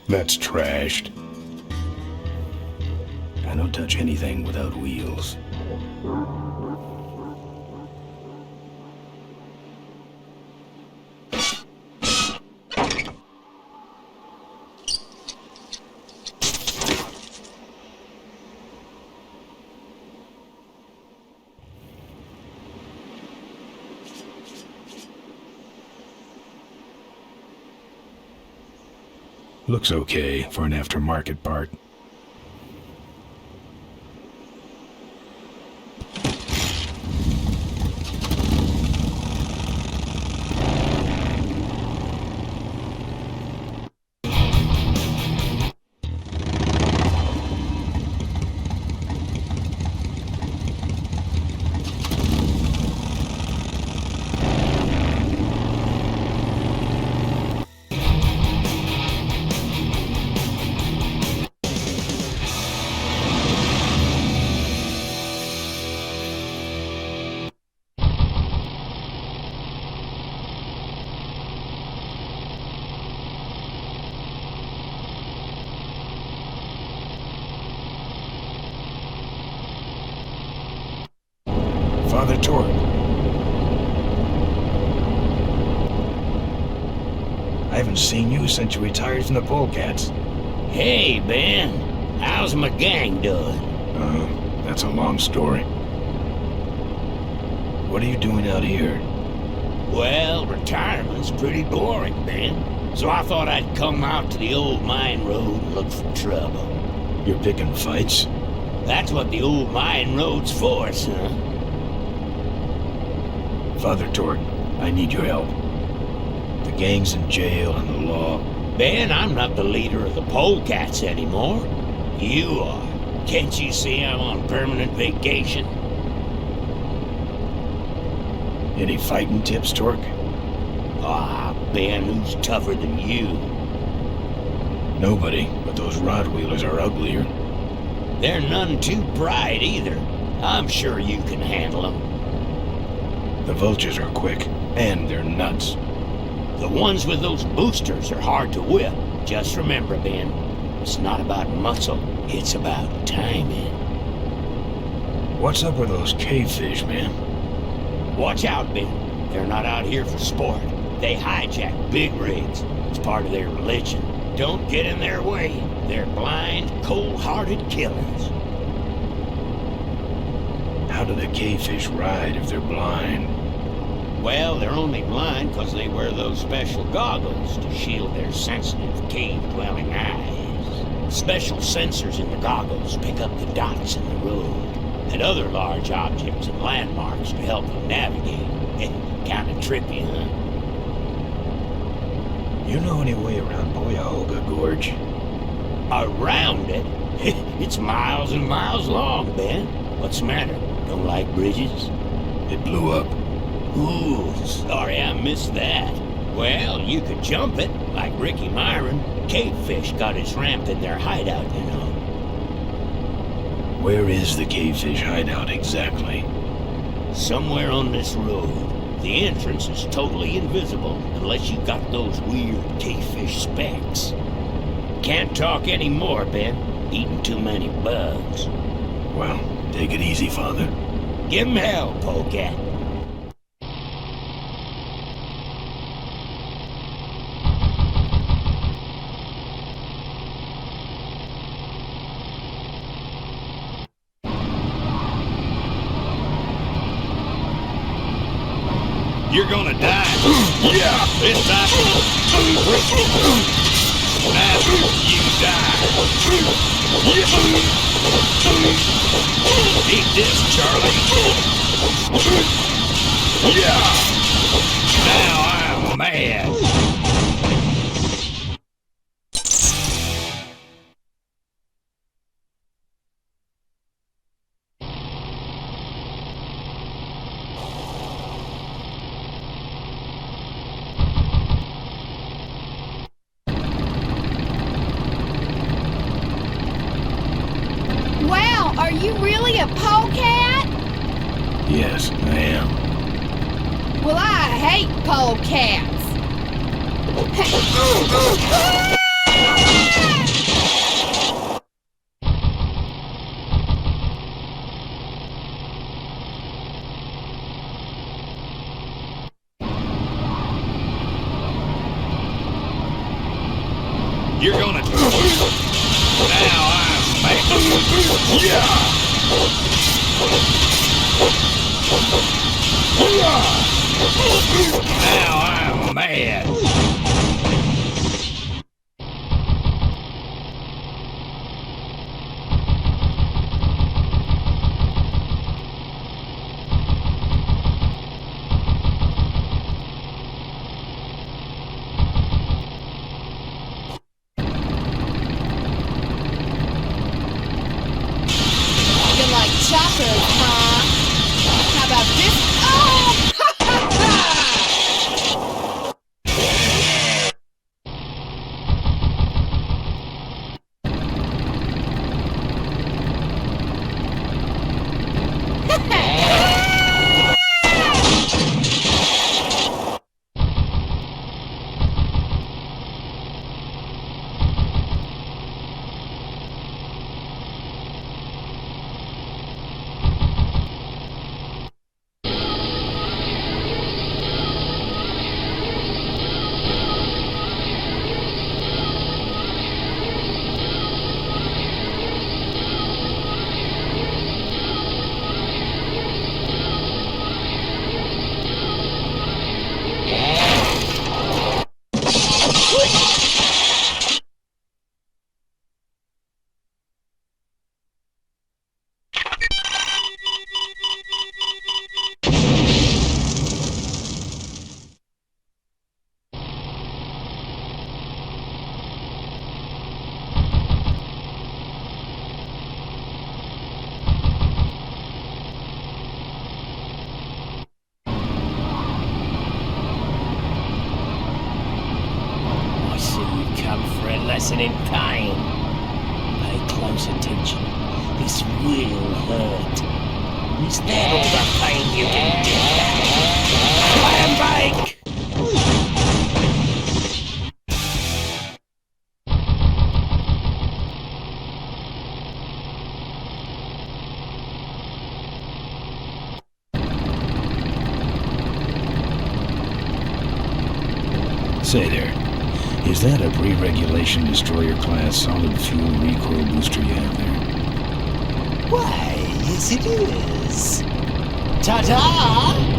That's trashed. I don't touch anything without wheels. Looks okay for an aftermarket part. Father Torque. I haven't seen you since you retired from the Polecats. Hey, Ben. How's my gang doing? That's a long story. What are you doing out here? Well, retirement's pretty boring, Ben. So I thought I'd come out to the old mine road and look for trouble. You're picking fights? That's what the old mine road's for, son. Father Torque, I need your help. The gang's in jail and the law. Ben, I'm not the leader of the Polecats anymore. You are. Can't you see I'm on permanent vacation? Any fighting tips, Torque? Ah, Ben, who's tougher than you? Nobody, but those rod wheelers are uglier. They're none too bright either. I'm sure you can handle them. The vultures are quick, and they're nuts. The ones with those boosters are hard to whip. Just remember, Ben, it's not about muscle, it's about timing. What's up with those cavefish, man? Watch out, Ben. They're not out here for sport. They hijack big rigs. It's part of their religion. Don't get in their way. They're blind, cold-hearted killers. How do the cavefish ride if they're blind? Well, they're only blind because they wear those special goggles to shield their sensitive, cave-dwelling eyes. Special sensors in the goggles pick up the dots in the road and other large objects and landmarks to help them navigate. Kinda trippy, huh? You know any way around Boyahoga Gorge? Around it? It's miles and miles long, Ben. What's the matter? Don't like bridges? It blew up. Ooh, sorry I missed that. Well, you could jump it, like Ricky Myron. Cavefish got his ramp in their hideout, you know. Where is the cavefish hideout exactly? Somewhere on this road. The entrance is totally invisible unless you got those weird cavefish specs. Can't talk anymore, Ben. Eating too many bugs. Well, take it easy, Father. Give him hell, Polecat. You're gonna die. Yeah, this time. Now you die. Eat this, Charlie. Yeah. Now I'm mad. Wow, are you really a polecat? Yes, I am. Well, I hate polecats. You're gonna. Now I'm mad. Yeah. Now I'm mad. You like choppers, huh? How about this? Oh! lesson in pain. Pay close attention. This will hurt. Is that all the pain you can get? Slam bake! Say there, is that a pre-regulation destroyer class solid fuel recoil booster you have there? Why, yes it is. Ta-ta!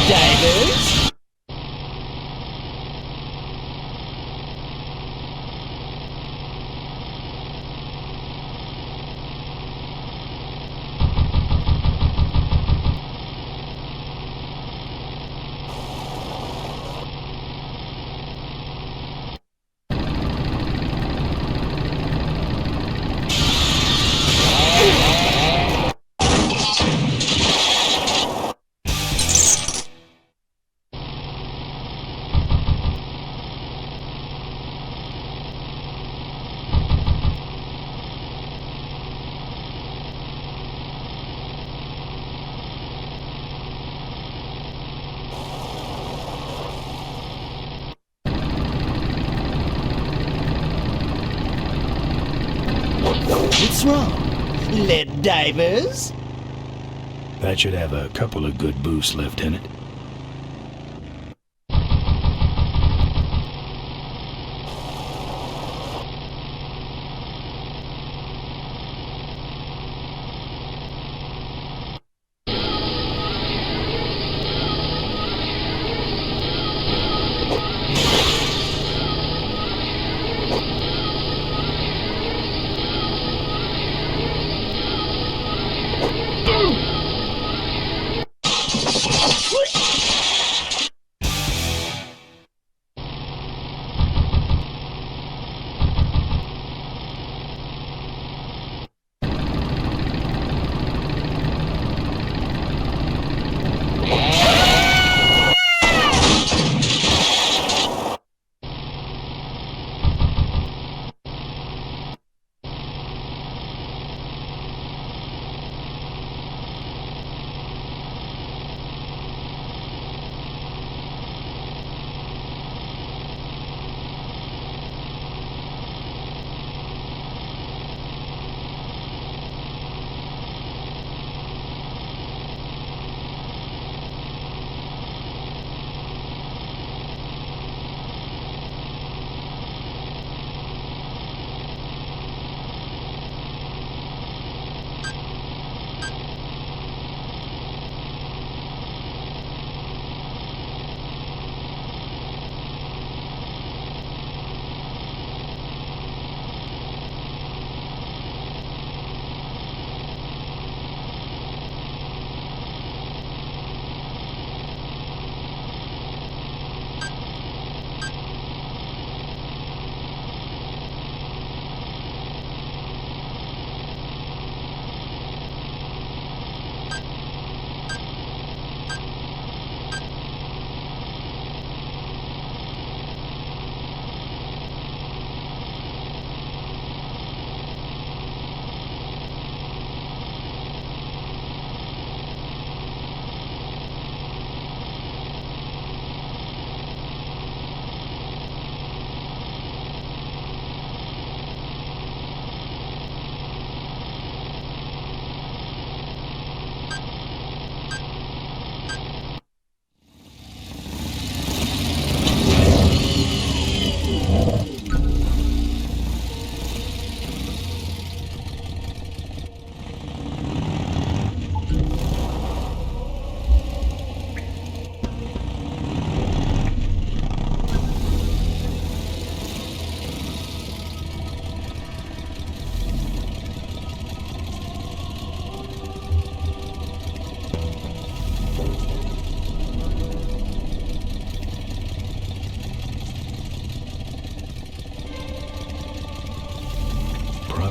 Divers? What's wrong? Lead divers? That should have a couple of good boosts left in it.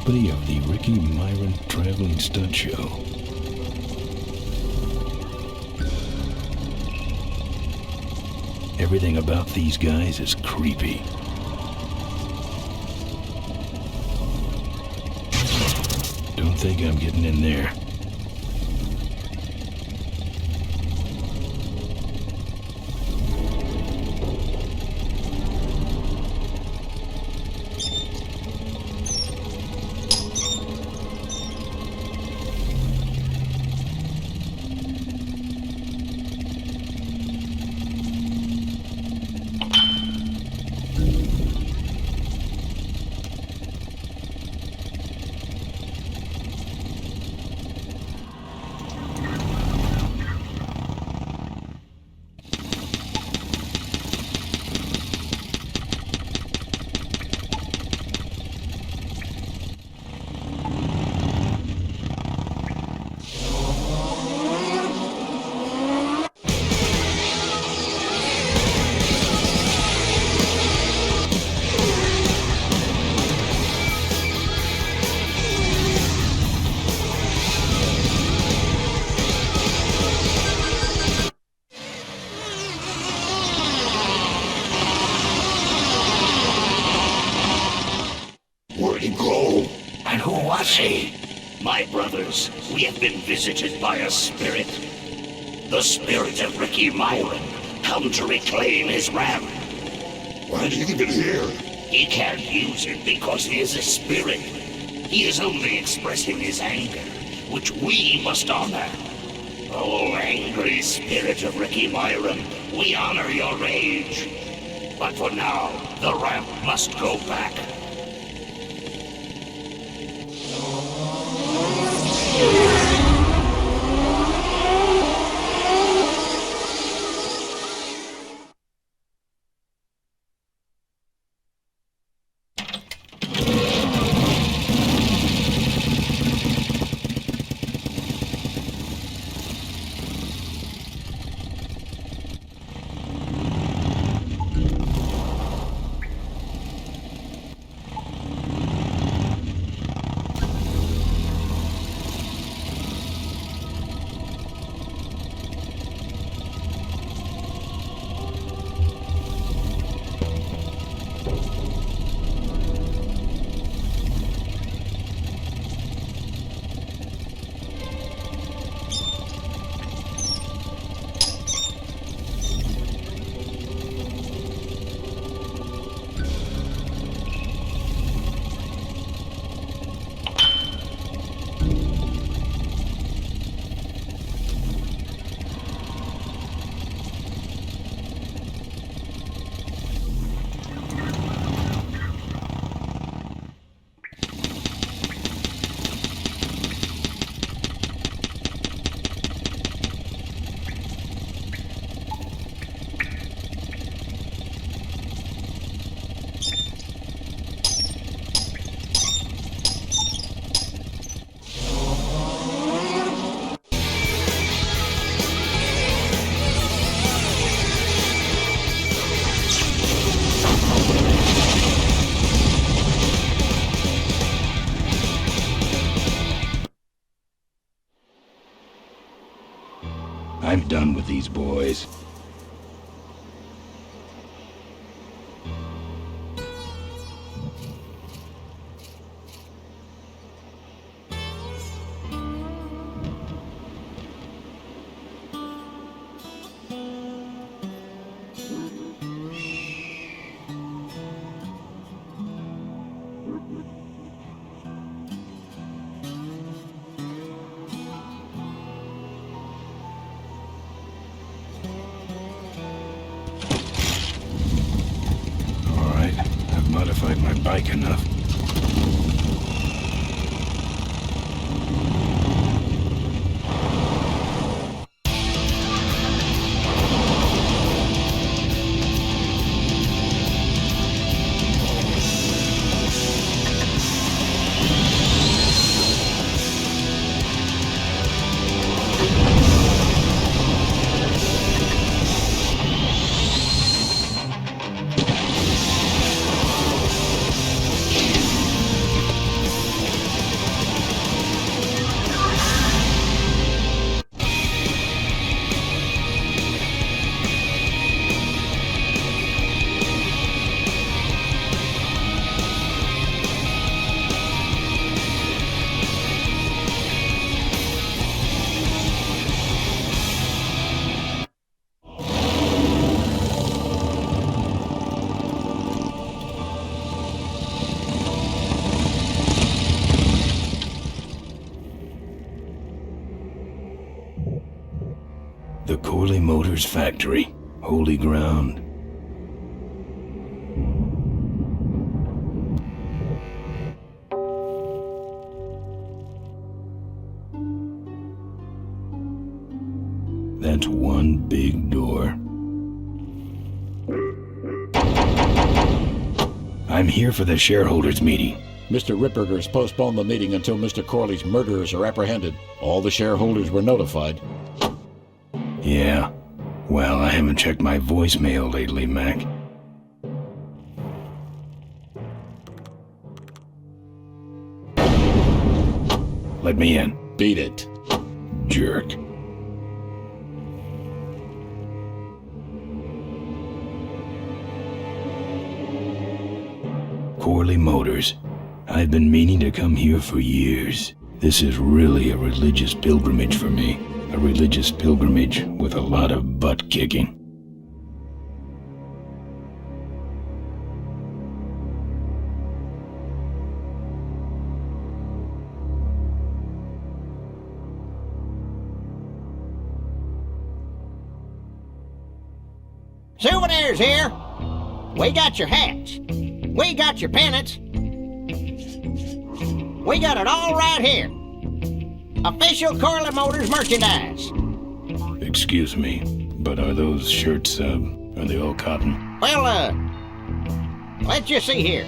property of the Ricky Myron Traveling Stunt Show. Everything about these guys is creepy. Don't think I'm getting in there. Where'd he go? And who was he? My brothers, we have been visited by a spirit. The spirit of Ricky Myron, come to reclaim his ram. Why do you leave it here? He can't use it because he is a spirit. He is only expressing his anger, which we must honor. Oh, angry spirit of Ricky Myron, we honor your rage. But for now, the ramp must go back. I'm done with these boys. Modified my bike enough. Corley Motors factory. Holy ground. That's one big door. I'm here for the shareholders meeting. Mr. Ripperger's postponed the meeting until Mr. Corley's murderers are apprehended. All the shareholders were notified. Yeah. Well, I haven't checked my voicemail lately, Mac. Let me in. Beat it. Jerk. Corley Motors. I've been meaning to come here for years. This is really a religious pilgrimage for me. A religious pilgrimage with a lot of butt kicking. Souvenirs here. We got your hats. We got your pennants. We got it all right here. Official Corley Motors merchandise. Excuse me, but are those shirts, are they all cotton? Well, let's just see here.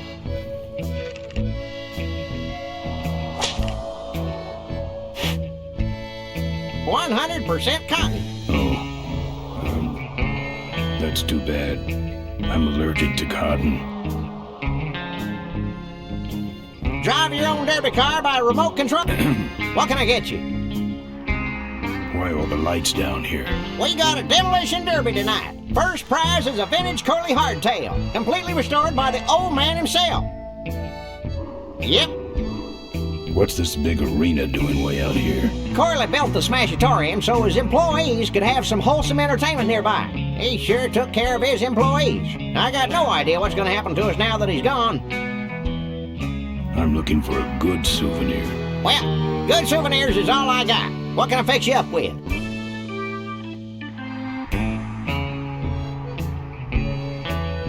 "100% cotton." That's too bad. I'm allergic to cotton. Drive your own derby car by remote control. What can I get you? Why all the lights down here? We got a demolition derby tonight. First prize is a vintage Corley hardtail, completely restored by the old man himself. Yep. What's this big arena doing way out here? Corley built the Smashatorium so his employees could have some wholesome entertainment nearby. He sure took care of his employees. I got no idea what's going to happen to us now that he's gone. I'm looking for a good souvenir. Well, good souvenirs is all I got. What can I fix you up with?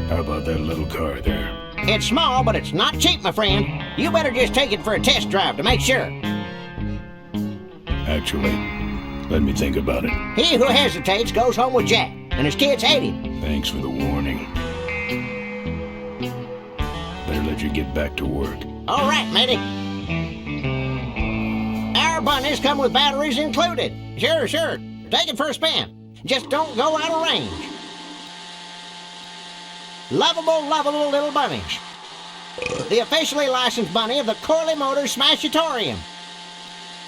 How about that little car there? It's small, but it's not cheap, my friend. You better just take it for a test drive to make sure. Actually, let me think about it. He who hesitates goes home with Jack, and his kids hate him. Thanks for the warning. Better let you get back to work. All right, matey. Our bunnies come with batteries included. Sure. Take it for a spin. Just don't go out of range. Lovable little bunnies. The officially licensed bunny of the Corley Motors Smashatorium.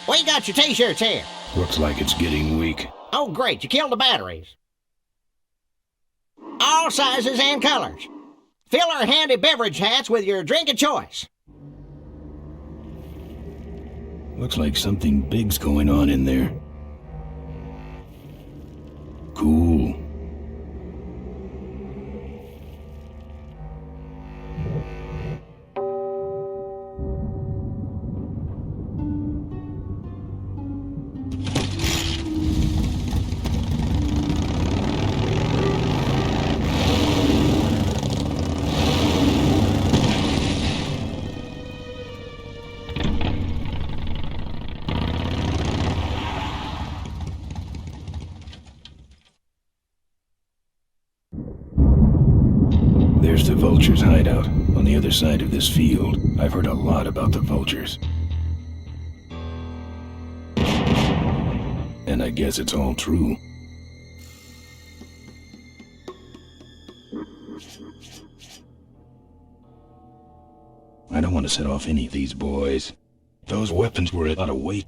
We got your t-shirts here. Looks like it's getting weak. Oh, great. You killed the batteries. All sizes and colors. Fill our handy beverage hats with your drink of choice. Looks like something big's going on in there. Cool. There's the Vulture's hideout, on the other side of this field. I've heard a lot about the Vultures. And I guess it's all true. I don't want to set off any of these boys. Those weapons were a lot of weight.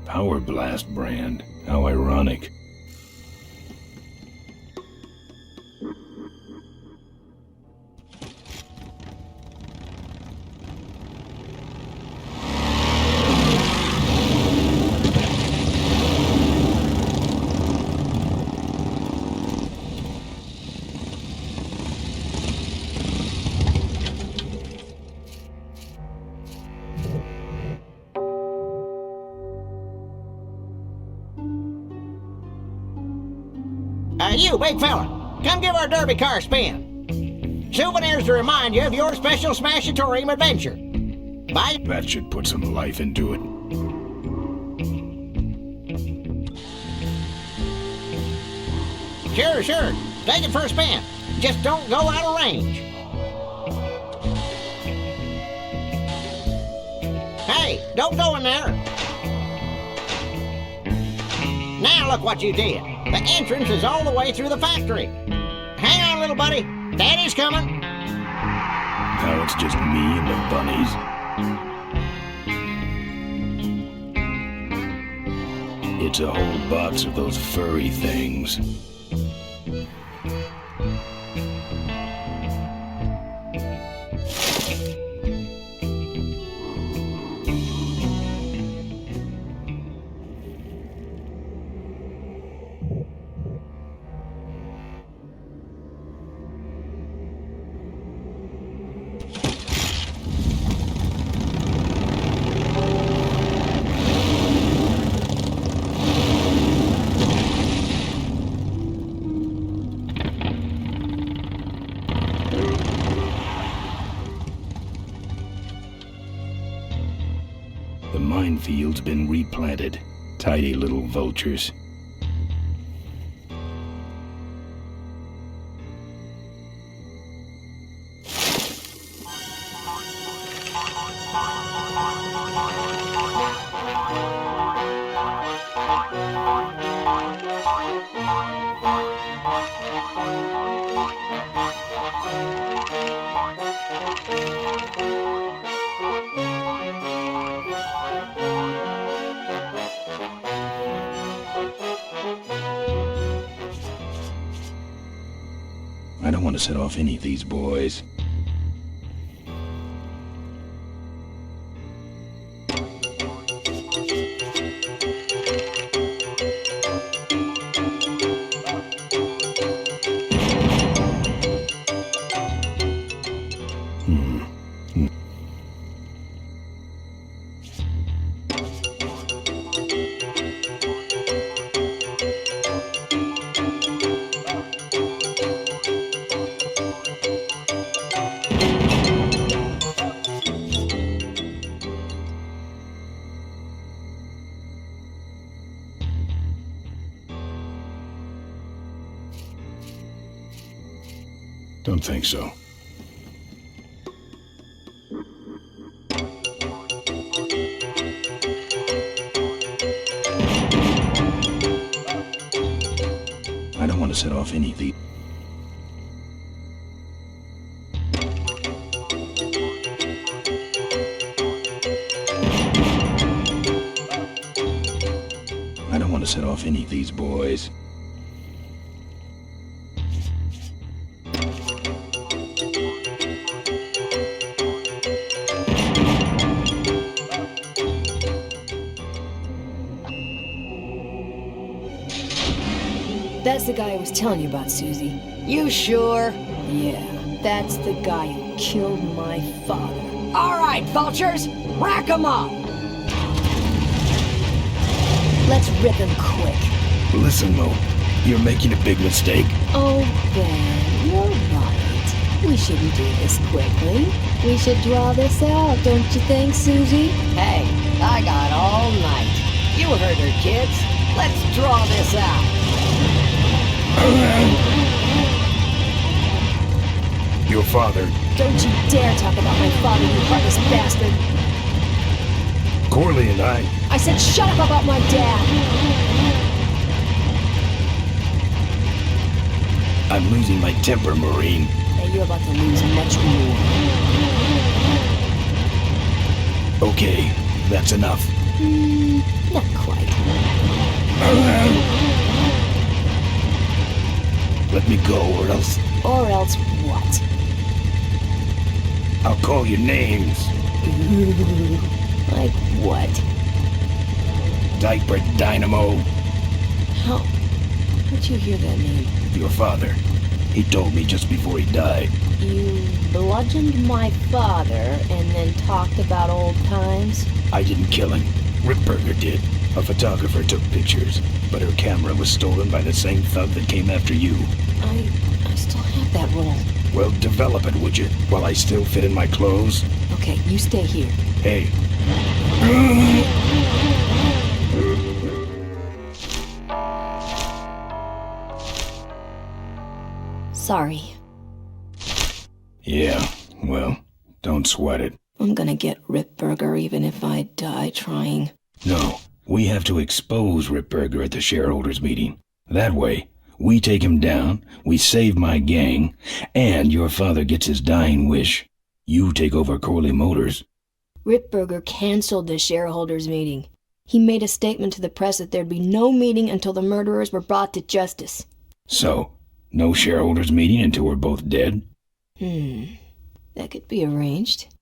Power Blast brand. How ironic. you, big fella, come give our derby car a spin. Souvenirs to remind you of your special Smashatorium adventure. Bye. That should put some life into it. Sure. Take it for a spin. Just don't go out of range. Hey, don't go in there. Now look what you did. The entrance is all the way through the factory. Hang on, little buddy. Daddy's coming. Now it's just me and the bunnies. It's a whole box of those furry things. The minefield's been replanted. Tidy little vultures. I don't want to set off any of these boys. Don't think so. I don't want to set off any of these. I don't want to set off any of these boys. That's the guy I was telling you about, Susie. You sure? Yeah, that's the guy who killed my father. All right, vultures, rack 'em up. Let's rip him quick. Listen, Mo, you're making a big mistake. Oh, Ben, you're right. We shouldn't do this quickly. We should draw this out, don't you think, Susie? Hey, I got all night. You heard her, kids. Let's draw this out. Your father. Don't you dare talk about my father, you heartless bastard. Corley and I said shut up about my dad. I'm losing my temper, Marine. And you're about to lose much more. Okay, that's enough. Not quite. Let me go, or else... Or else what? I'll call you names. Like what? Diaper Dynamo. How'd you hear that name? Your father. He told me just before he died. You bludgeoned my father and then talked about old times? I didn't kill him. Ripburger did. A photographer took pictures, but her camera was stolen by the same thug that came after you. I still have that roll. Well, develop it, would you? While I still fit in my clothes? Okay, you stay here. Hey. Sorry. Yeah, well, don't sweat it. I'm gonna get Ripburger even if I die trying. No, we have to expose Ripburger at the shareholders meeting. That way, we take him down, we save my gang, and your father gets his dying wish. You take over Corley Motors. Ripburger canceled the shareholders meeting. He made a statement to the press that there'd be no meeting until the murderers were brought to justice. So, no shareholders meeting until we're both dead? That could be arranged.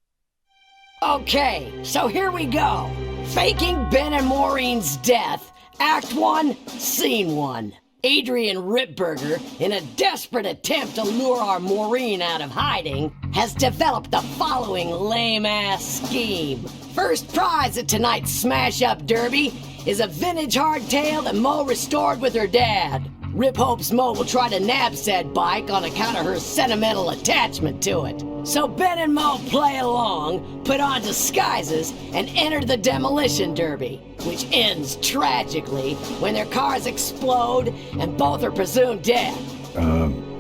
Okay, so here we go. Faking Ben and Maureen's death. Act 1, Scene 1. Adrian Ripburger, in a desperate attempt to lure our Maureen out of hiding, has developed the following lame-ass scheme. First prize at tonight's smash-up derby is a vintage hardtail that Mo restored with her dad. Rip hopes Mo will try to nab said bike on account of her sentimental attachment to it. So Ben and Mo play along, put on disguises, and enter the demolition derby, which ends tragically when their cars explode and both are presumed dead.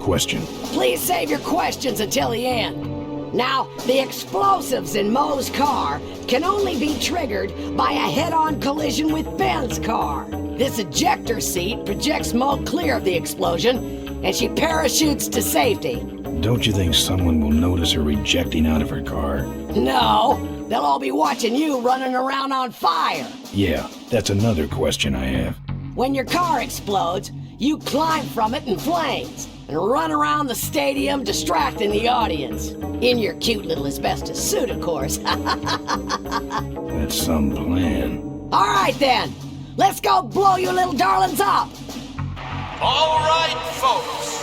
Question. Please save your questions until the end. Now, the explosives in Mo's car can only be triggered by a head-on collision with Ben's car. This ejector seat projects Mo clear of the explosion, and she parachutes to safety. Don't you think someone will notice her ejecting out of her car? No, they'll all be watching you running around on fire. Yeah, that's another question I have. When your car explodes, you climb from it in flames and run around the stadium distracting the audience. In your cute little asbestos suit, of course. That's some plan. All right then, let's go blow you little darlings up. All right, folks.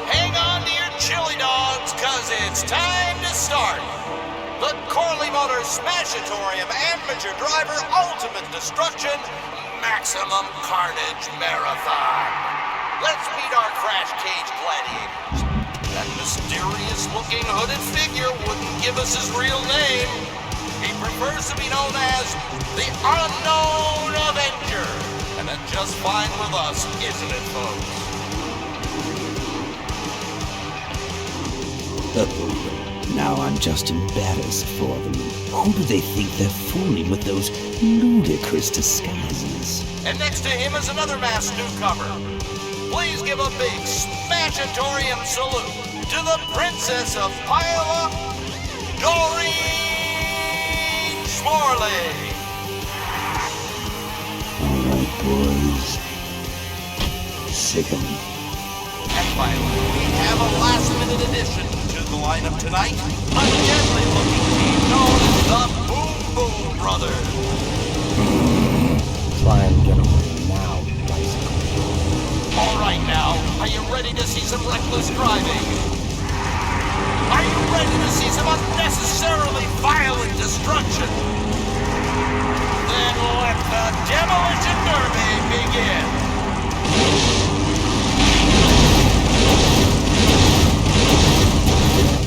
Hang on to your chili dogs, cause it's time to start. The Corley Motors Smashatorium Amateur Driver Ultimate Destruction Maximum Carnage Marathon. Let's meet our crash cage gladiators. That mysterious-looking hooded figure wouldn't give us his real name. He prefers to be known as the Unknown Avenger. And that's just fine with us, isn't it, folks? Now I'm just embarrassed for them. Who do they think they're fooling with those ludicrous disguises? And next to him is another masked newcomer. Please give a big Smashatorium salute to the Princess of Iowa, Doreen Schmorley. All right, boys. Sick 'em. And finally, we have a last-minute addition to the lineup tonight. A deadly-looking team known as the Boom Boom Brothers. Try and get away now, bicycle. All right now, are you ready to see some reckless driving? Are you ready to see some unnecessarily violent destruction? Then let the Demolition Derby begin.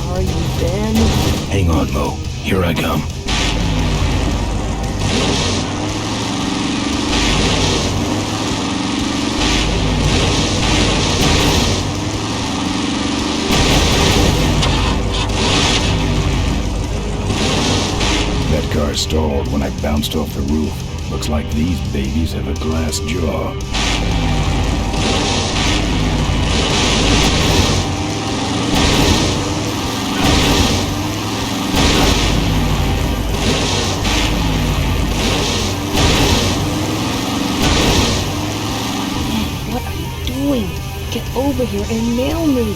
Where are you, Ben? Hang on, Mo. Here I come. That car stalled when I bounced off the roof. Looks like these babies have a glass jaw. What are you doing? Get over here and nail me.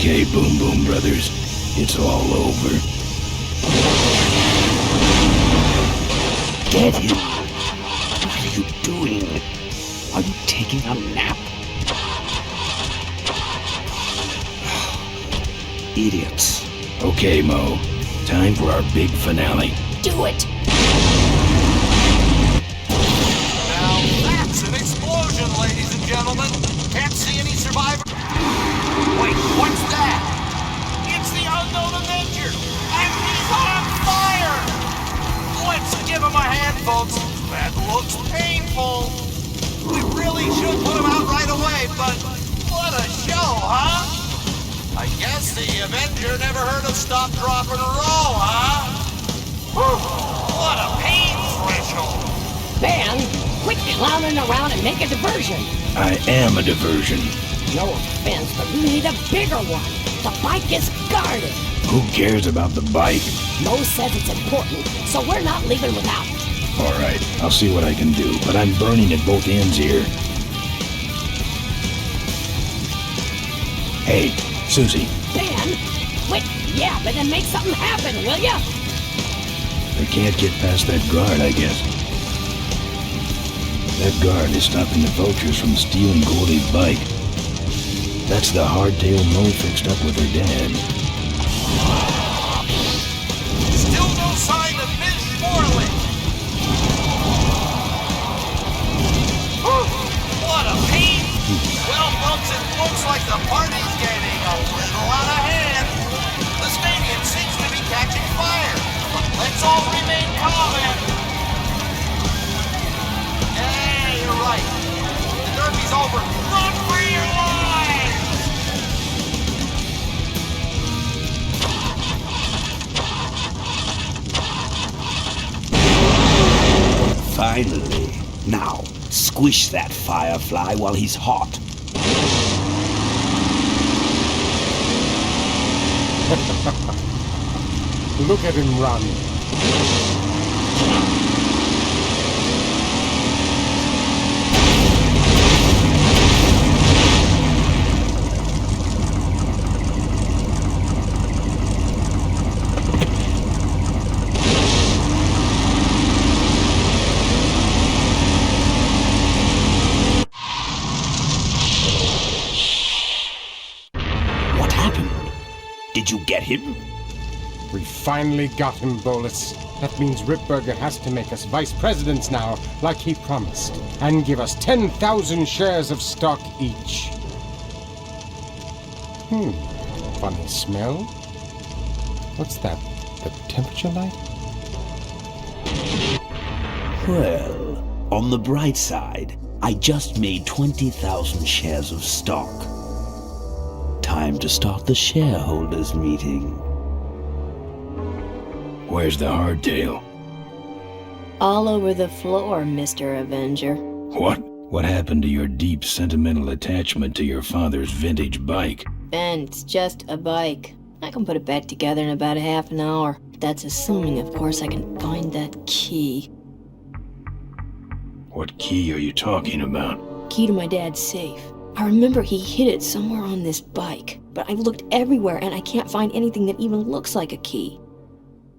Okay, Boom Boom Brothers. It's all over. Get him! What are you doing? Are you taking a nap? Idiots. Okay, Mo. Time for our big finale. Do it! Now that's an explosion, ladies and gentlemen. Can't see any survivors. Wait, what's that? It's the unknown Avenger, and he's on fire! Let's give him a hand, folks. That looks painful. We really should put him out right away, but what a show, huh? I guess the Avenger never heard of stop, drop, and roll, huh? Whew, what a pain threshold. Ben, quit clowning around and make a diversion. I am a diversion. No offense, but we need a bigger one. The bike is guarded. Who cares about the bike? Mo says it's important, so we're not leaving without it. All right, I'll see what I can do, but I'm burning at both ends here. Hey, Susie. Ben, quit yapping and make something happen, will ya? I can't get past that guard, I guess. That guard is stopping the vultures from stealing Goldie's bike. That's the hardtail Mo fixed up with her dad. Still no sign of Ms. Morley. What a pain! Well, folks, it looks like the party's getting a little out of hand. The stadium seems to be catching fire, but let's all remain calm and... Yeah, you're right. The derby's over. Run for your lives! Finally. Now, squish that firefly while he's hot. Look at him run. What happened? Did you get him? We finally got him, Bolus. That means Ripburger has to make us vice presidents now, like he promised, and give us 10,000 shares of stock each. Funny smell. What's that? The temperature light? Well, on the bright side, I just made 20,000 shares of stock. Time to start the shareholders meeting. Where's the hardtail? All over the floor, Mr. Avenger. What? What happened to your deep sentimental attachment to your father's vintage bike? Ben, it's just a bike. I can put it back together in about a half an hour. That's assuming, of course, I can find that key. What key are you talking about? Key to my dad's safe. I remember he hid it somewhere on this bike, but I've looked everywhere and I can't find anything that even looks like a key.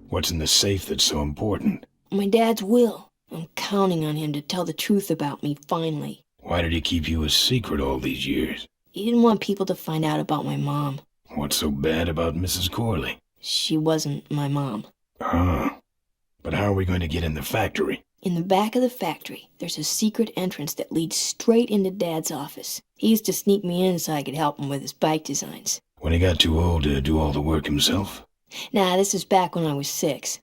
What's in the safe that's so important? My dad's will. I'm counting on him to tell the truth about me finally. Why did he keep you a secret all these years? He didn't want people to find out about my mom. What's so bad about Mrs. Corley? She wasn't my mom. Ah. But how are we going to get in the factory? In the back of the factory, there's a secret entrance that leads straight into Dad's office. He used to sneak me in so I could help him with his bike designs. When he got too old to do all the work himself? Nah, this was back when I was 6.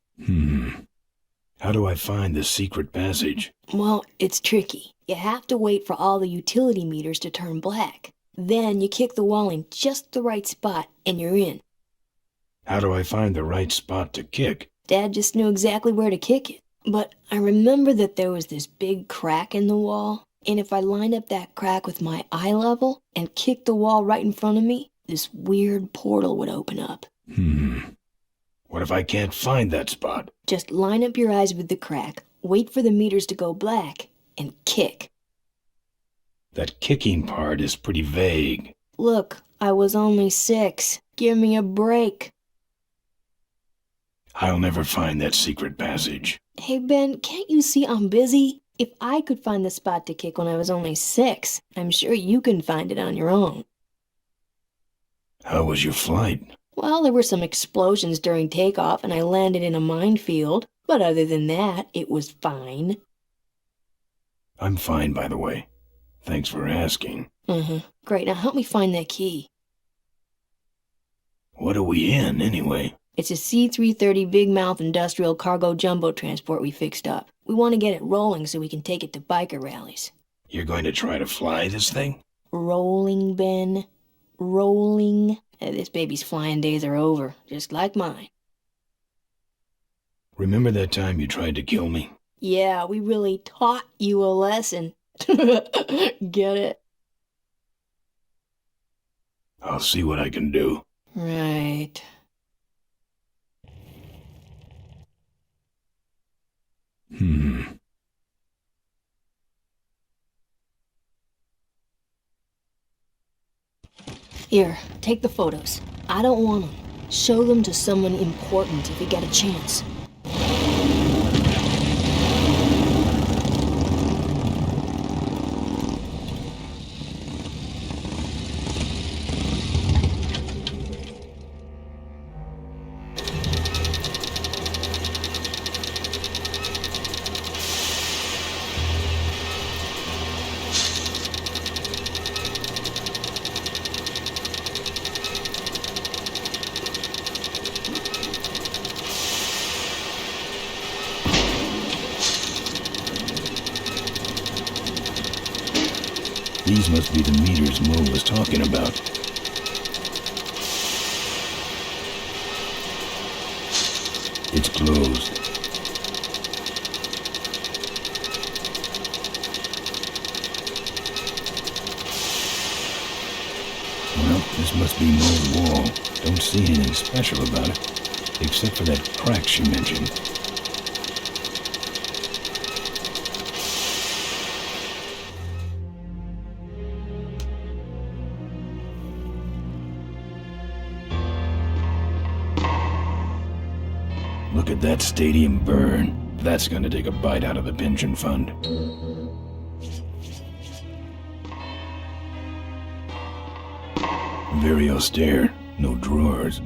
How do I find the secret passage? Well, it's tricky. You have to wait for all the utility meters to turn black. Then you kick the wall in just the right spot, and you're in. How do I find the right spot to kick? Dad just knew exactly where to kick it. But I remember that there was this big crack in the wall, and if I lined up that crack with my eye level and kicked the wall right in front of me, this weird portal would open up. What if I can't find that spot? Just line up your eyes with the crack, wait for the meters to go black, and kick. That kicking part is pretty vague. Look, I was only 6. Give me a break. I'll never find that secret passage. Hey, Ben, can't you see I'm busy? If I could find the spot to kick when I was only 6, I'm sure you can find it on your own. How was your flight? Well, there were some explosions during takeoff and I landed in a minefield. But other than that, it was fine. I'm fine, by the way. Thanks for asking. Great, now help me find that key. What are we in, anyway? It's a C-330 Big Mouth industrial cargo jumbo transport we fixed up. We want to get it rolling so we can take it to biker rallies. You're going to try to fly this thing? Rolling, Ben. Rolling. This baby's flying days are over, just like mine. Remember that time you tried to kill me? Yeah, we really taught you a lesson. Get it? I'll see what I can do. Right. Here, take the photos. I don't want them. Show them to someone important if you get a chance. These must be the meters Mo was talking about. It's closed. Well, this must be Mo's wall. Don't see anything special about it, except for that crack she mentioned. Look at that stadium burn. That's gonna take a bite out of the pension fund. Very austere. No drawers.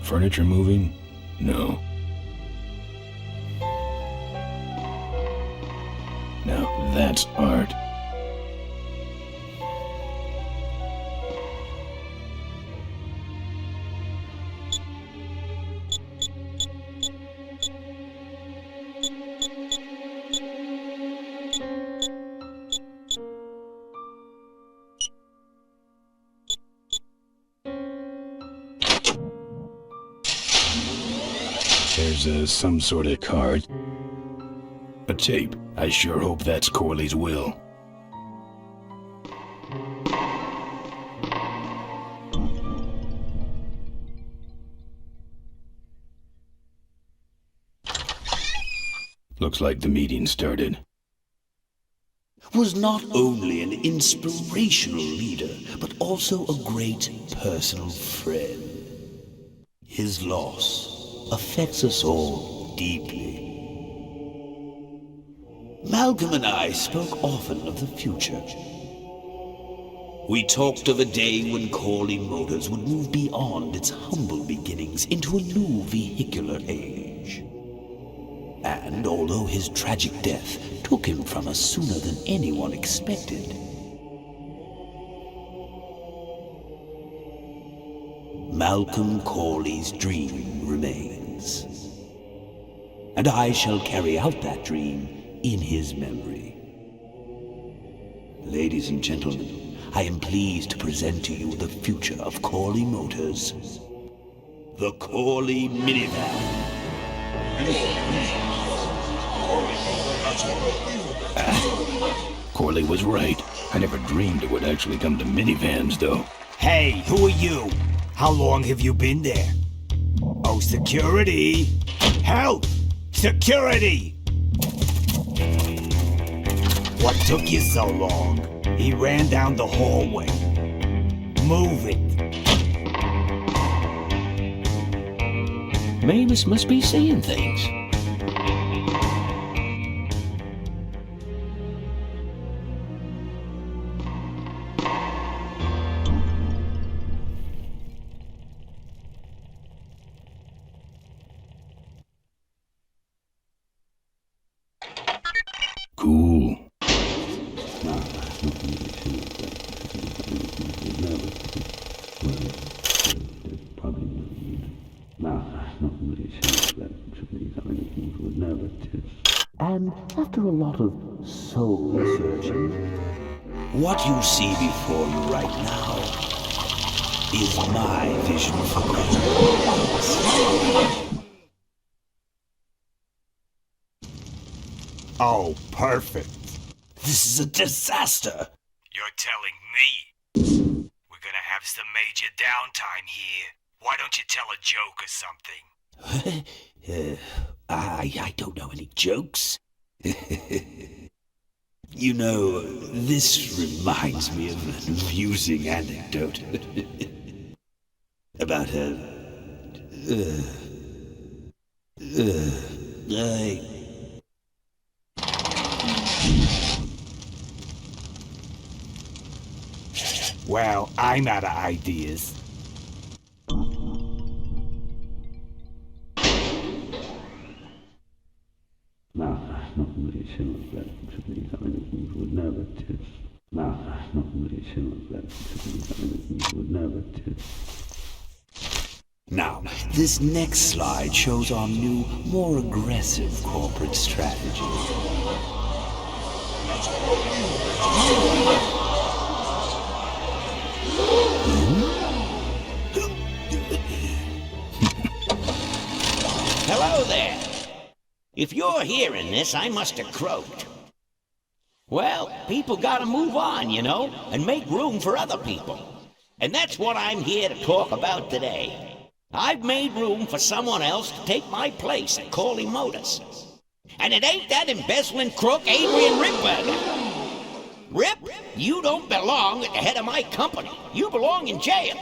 Furniture moving? No. Now that's art. There's some sort of card. A tape. I sure hope that's Corley's will. Looks like the meeting started. Was not only an inspirational leader, but also a great personal friend. His loss affects us all deeply. Malcolm and I spoke often of the future. We talked of a day when Corley Motors would move beyond its humble beginnings into a new vehicular age. And although his tragic death took him from us sooner than anyone expected, Malcolm Corley's dream remains. And I shall carry out that dream in his memory. Ladies and gentlemen, I am pleased to present to you the future of Corley Motors. The Corley Minivan. Corley was right. I never dreamed it would actually come to minivans, though. Hey, who are you? How long have you been there? Oh, security! Help! Security! What took you so long? He ran down the hallway. Move it. Mavis must be seeing things. Cool. And after a lot of soul searching, What you see before you right now is my vision for greatness. Oh, perfect. This is a disaster. You're telling me we're gonna have some major downtime here. Why don't you tell a joke or something? I don't know any jokes. You know, this reminds me of an amusing anecdote about well, I'm out of ideas. Now, this next slide shows our new, more aggressive corporate strategy. Hello there. If you're hearing this, I must have croaked. Well, people gotta move on, you know, and make room for other people. And that's what I'm here to talk about today. I've made room for someone else to take my place at Corley Motors. And it ain't that embezzling crook Adrian Ripberger. Rip, you don't belong at the head of my company. You belong in jail.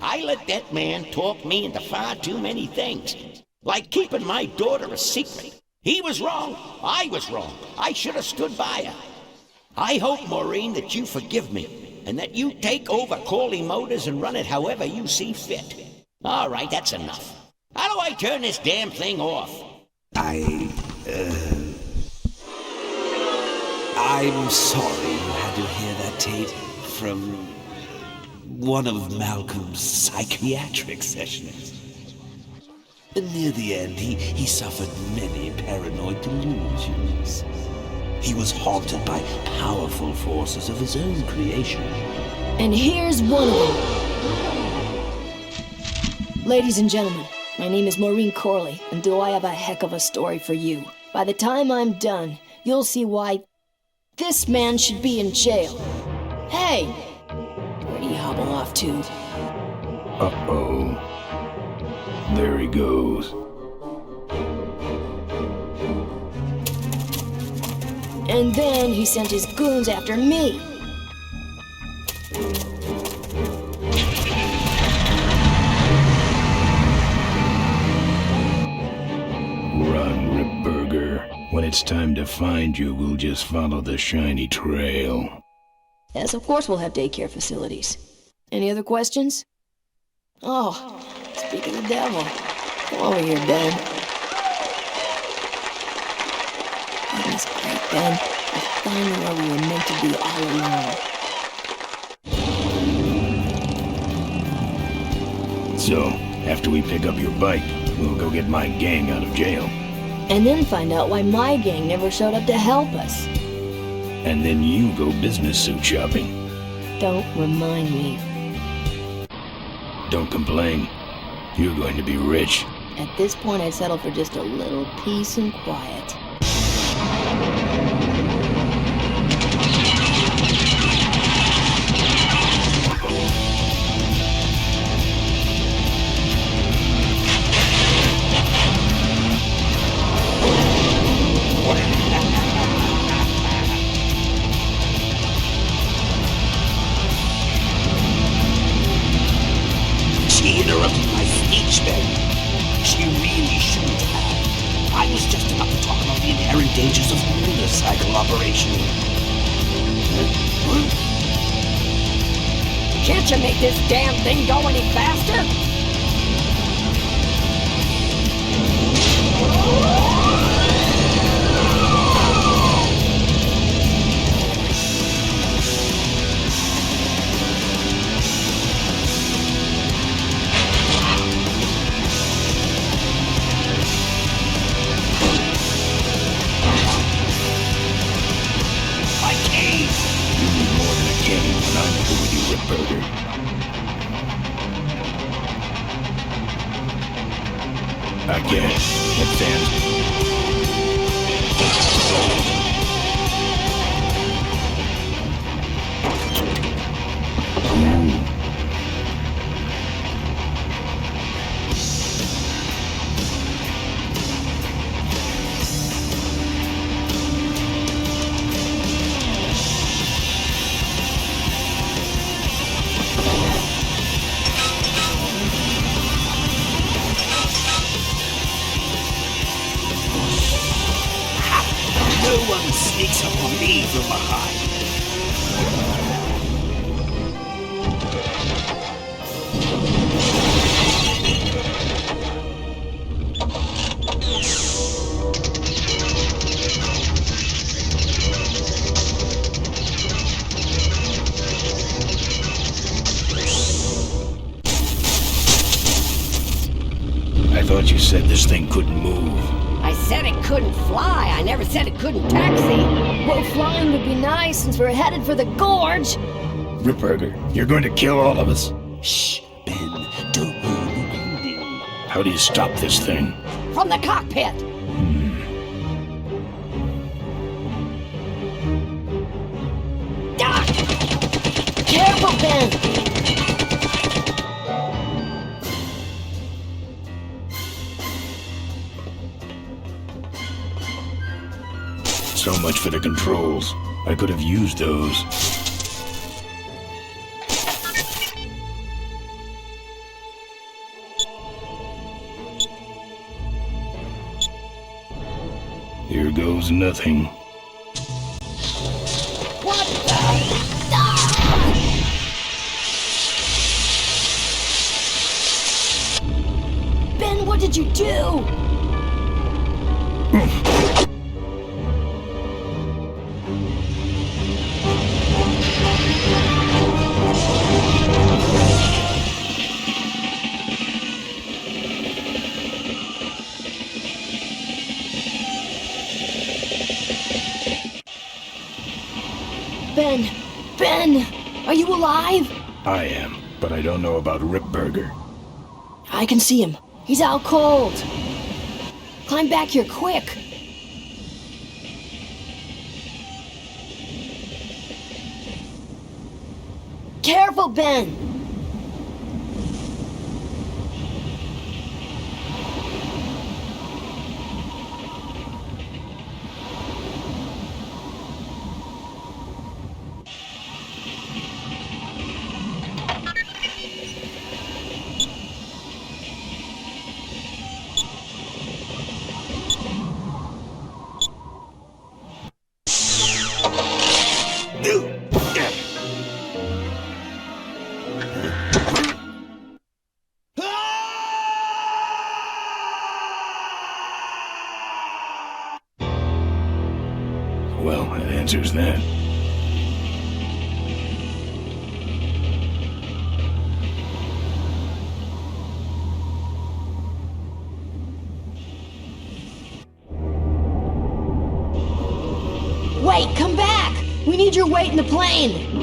I let that man talk me into far too many things. Like keeping my daughter a secret. He was wrong. I was wrong. I should have stood by her. I hope, Maureen, that you forgive me, and that you take over Corley Motors and run it however you see fit. All right, that's enough. How do I turn this damn thing off? I'm sorry you had to hear that, Tate, from one of Malcolm's psychiatric sessions. Near the end, he suffered many paranoid delusions. He was haunted by powerful forces of his own creation. And here's one of them. Ladies and gentlemen, my name is Maureen Corley, and do I have a heck of a story for you. By the time I'm done, you'll see why this man should be in jail. Hey! Where'd he hobble off to? Uh-oh. There he goes. And then he sent his goons after me. Run, Ripberger. When it's time to find you, we'll just follow the shiny trail. Yes, of course we'll have daycare facilities. Any other questions? Oh, speak of the devil. Come over here, Ben. That was great, Ben. We're finally where we were meant to be all along. So, after we pick up your bike, we'll go get my gang out of jail. And then find out why my gang never showed up to help us. And then you go business suit shopping. Don't remind me. Don't complain. You're going to be rich. At this point, I'd settle for just a little peace and quiet. Ben. She really shouldn't have. I was just about to talk about the inherent dangers of motorcycle operation. Can't you make this damn thing go any faster? My cane! You need more than a cane when I'm here with you, Ripburger. Again, advance. No one sneaks up on me from behind. I thought you said this thing couldn't move. I said it couldn't fly. I never said it couldn't taxi. Well, flying would be nice since we're headed for the gorge. Ripburger, you're going to kill all of us. Shh, Ben, don't ruin the ending. How do you stop this thing? From the cockpit. Ah! Careful, Ben. So much for the controls. I could have used those. Here goes nothing. What the? Ben, what did you do? Ben, are you alive? I am, but I don't know about Ripburger. I can see him. He's out cold. Climb back here quick. Careful, Ben. Well, that answers that. Wait, come back! We need your weight in the plane!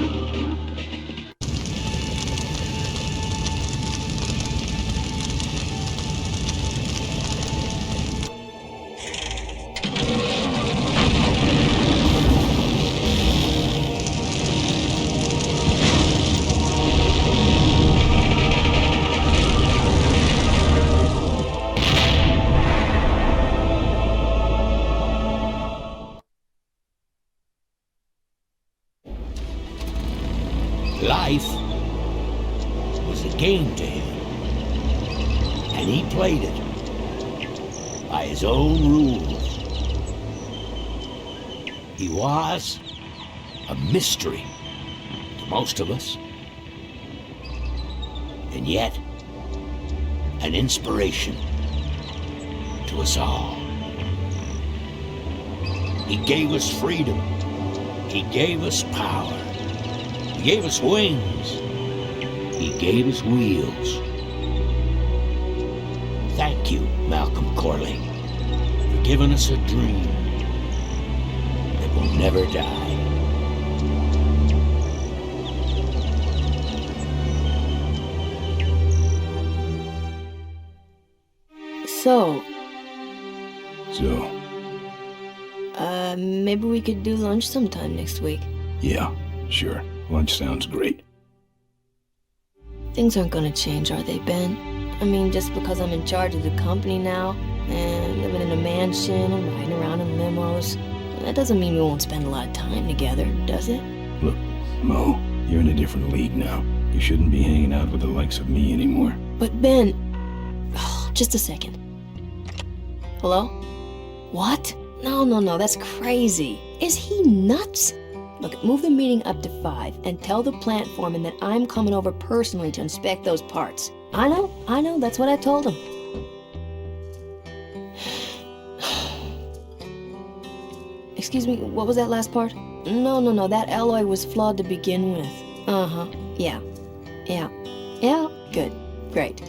Life was a game to him. And he played it by his own rules. He was a mystery to most of us, and yet an inspiration to us all. He gave us freedom. He gave us power. He gave us wings. He gave us wheels. Thank you, Malcolm Corley, for giving us a dream that will never die. So, maybe we could do lunch sometime next week. Yeah, sure. Lunch sounds great. Things aren't gonna change, are they, Ben? I mean, just because I'm in charge of the company now, and living in a mansion and riding around in limos, that doesn't mean we won't spend a lot of time together, does it? Look, Mo, you're in a different league now. You shouldn't be hanging out with the likes of me anymore. But Ben... Oh, just a second. Hello? What? No, that's crazy. Is he nuts? Look, move the meeting up to 5 and tell the plant foreman that I'm coming over personally to inspect those parts. I know, that's what I told him. Excuse me, what was that last part? No, that alloy was flawed to begin with. Uh-huh, yeah, good, great.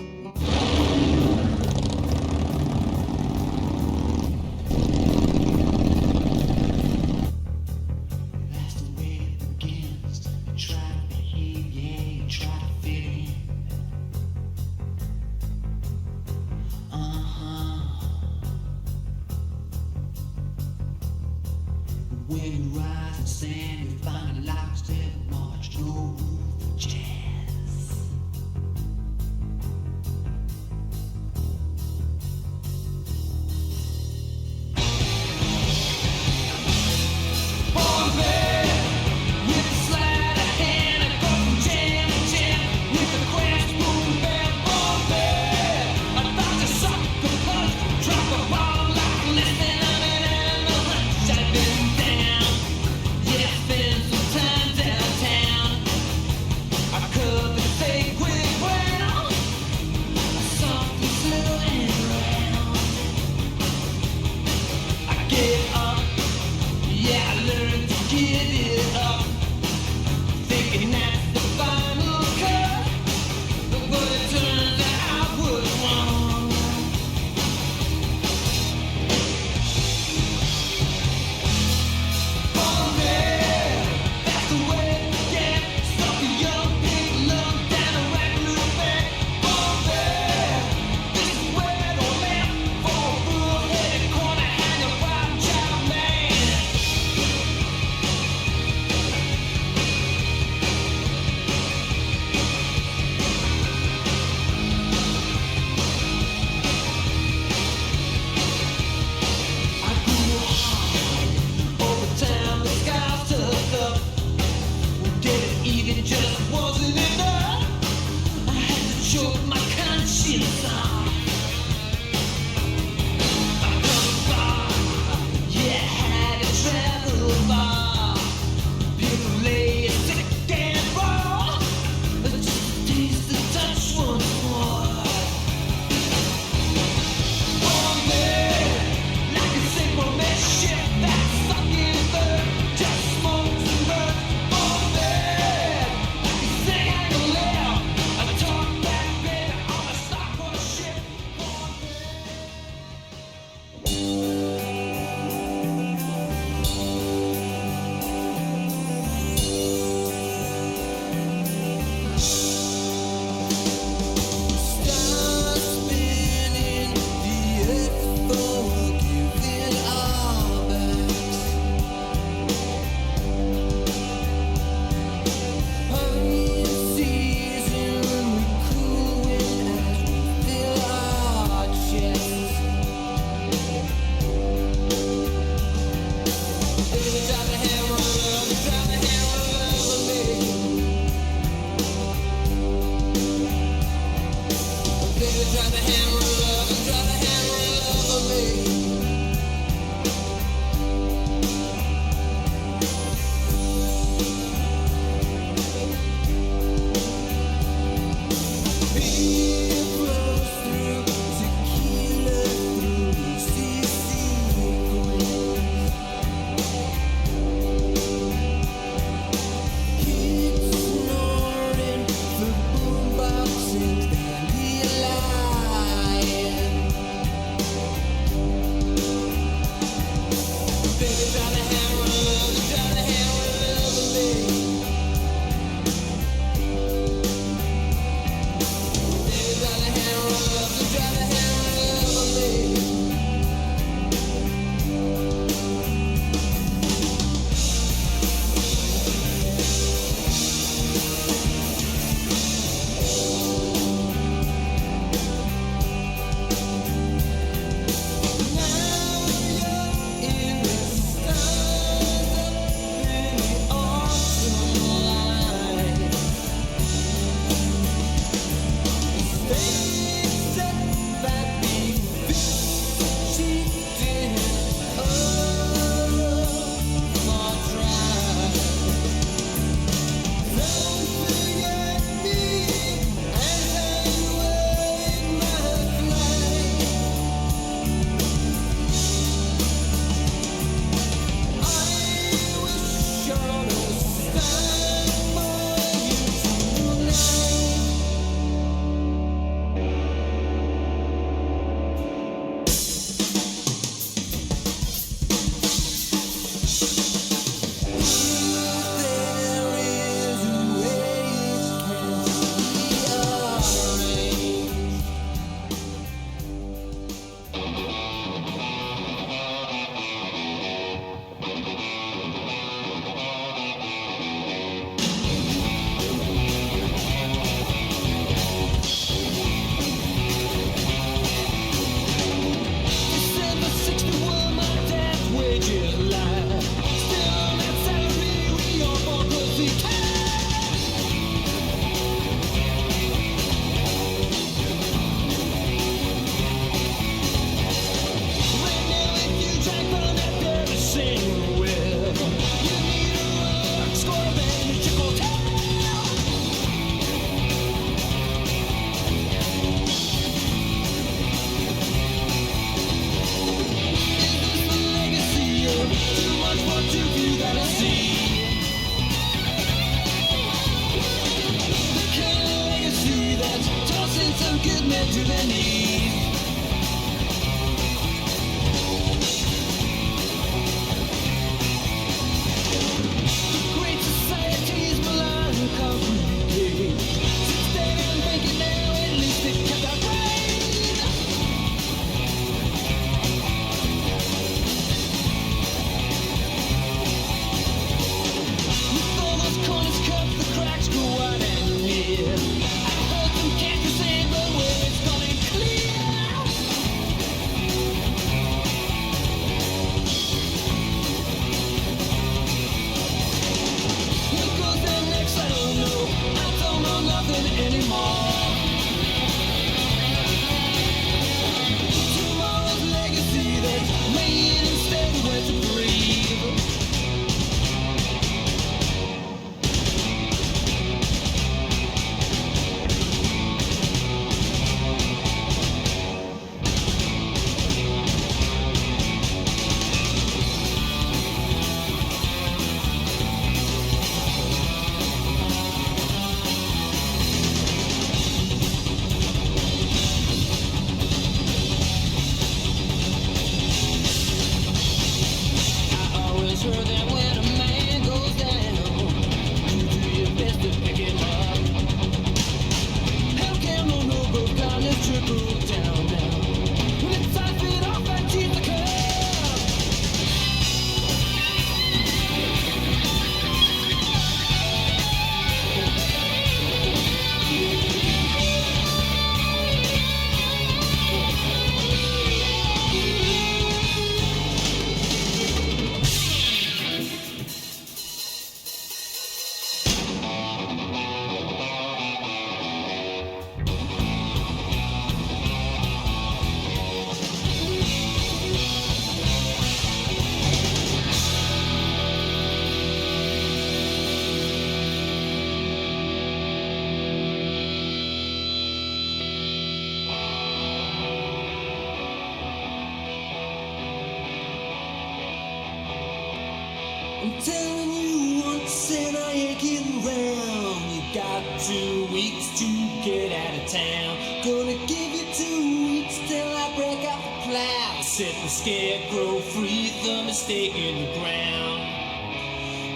I'm telling you once and I ain't getting round. You got 2 weeks to get out of town. Gonna give you 2 weeks till I break out the plow. Set the scarecrow free, the mistake in the ground.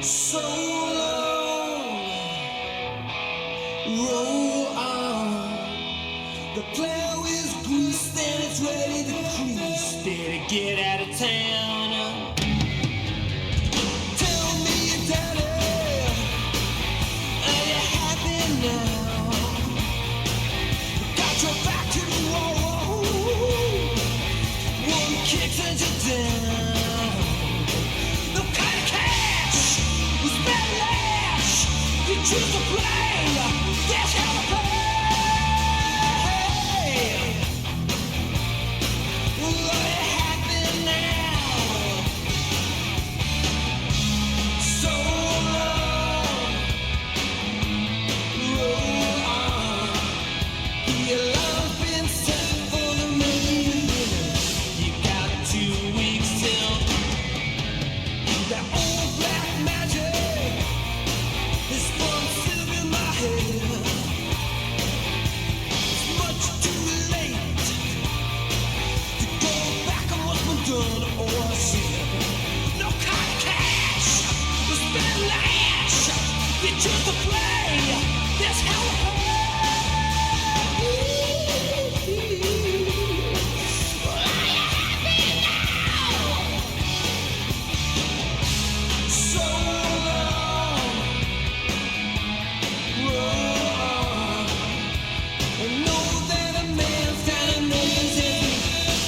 So long, roll on. The plow is greased and it's ready to cruise. Better get out of town. Choose to play, that's how to play. What happened now? So long, roll on. The alarm's been set for the rain. You got 2 weeks till that old black magic is still in my head. It's much too late to go back on what's been done or said. No kind of cash, we spend lash. They choose to play, that's how we play. So long.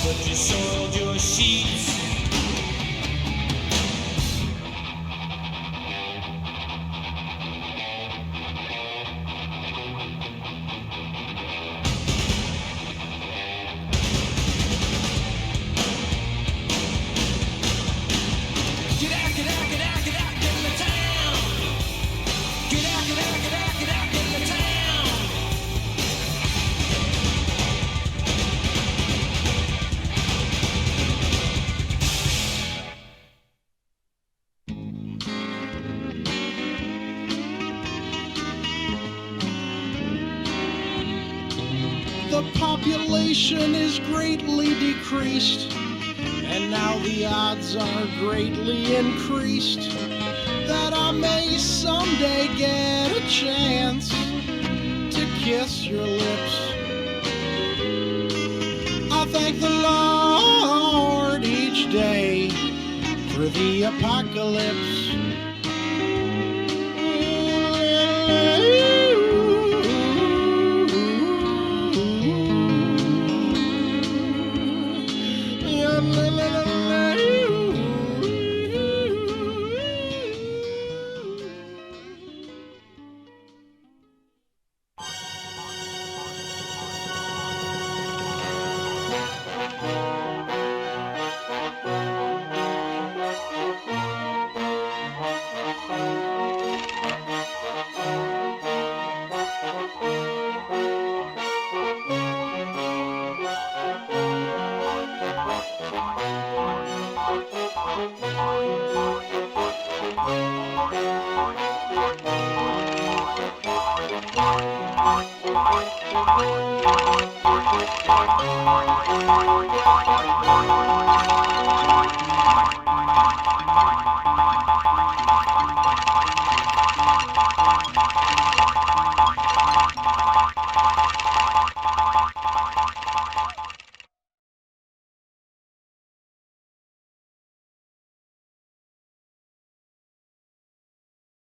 But you soiled your sheets. the population is greatly decreased, and now the odds are greatly increased that I may someday get a chance to kiss your lips. I thank the Lord each day for the apocalypse.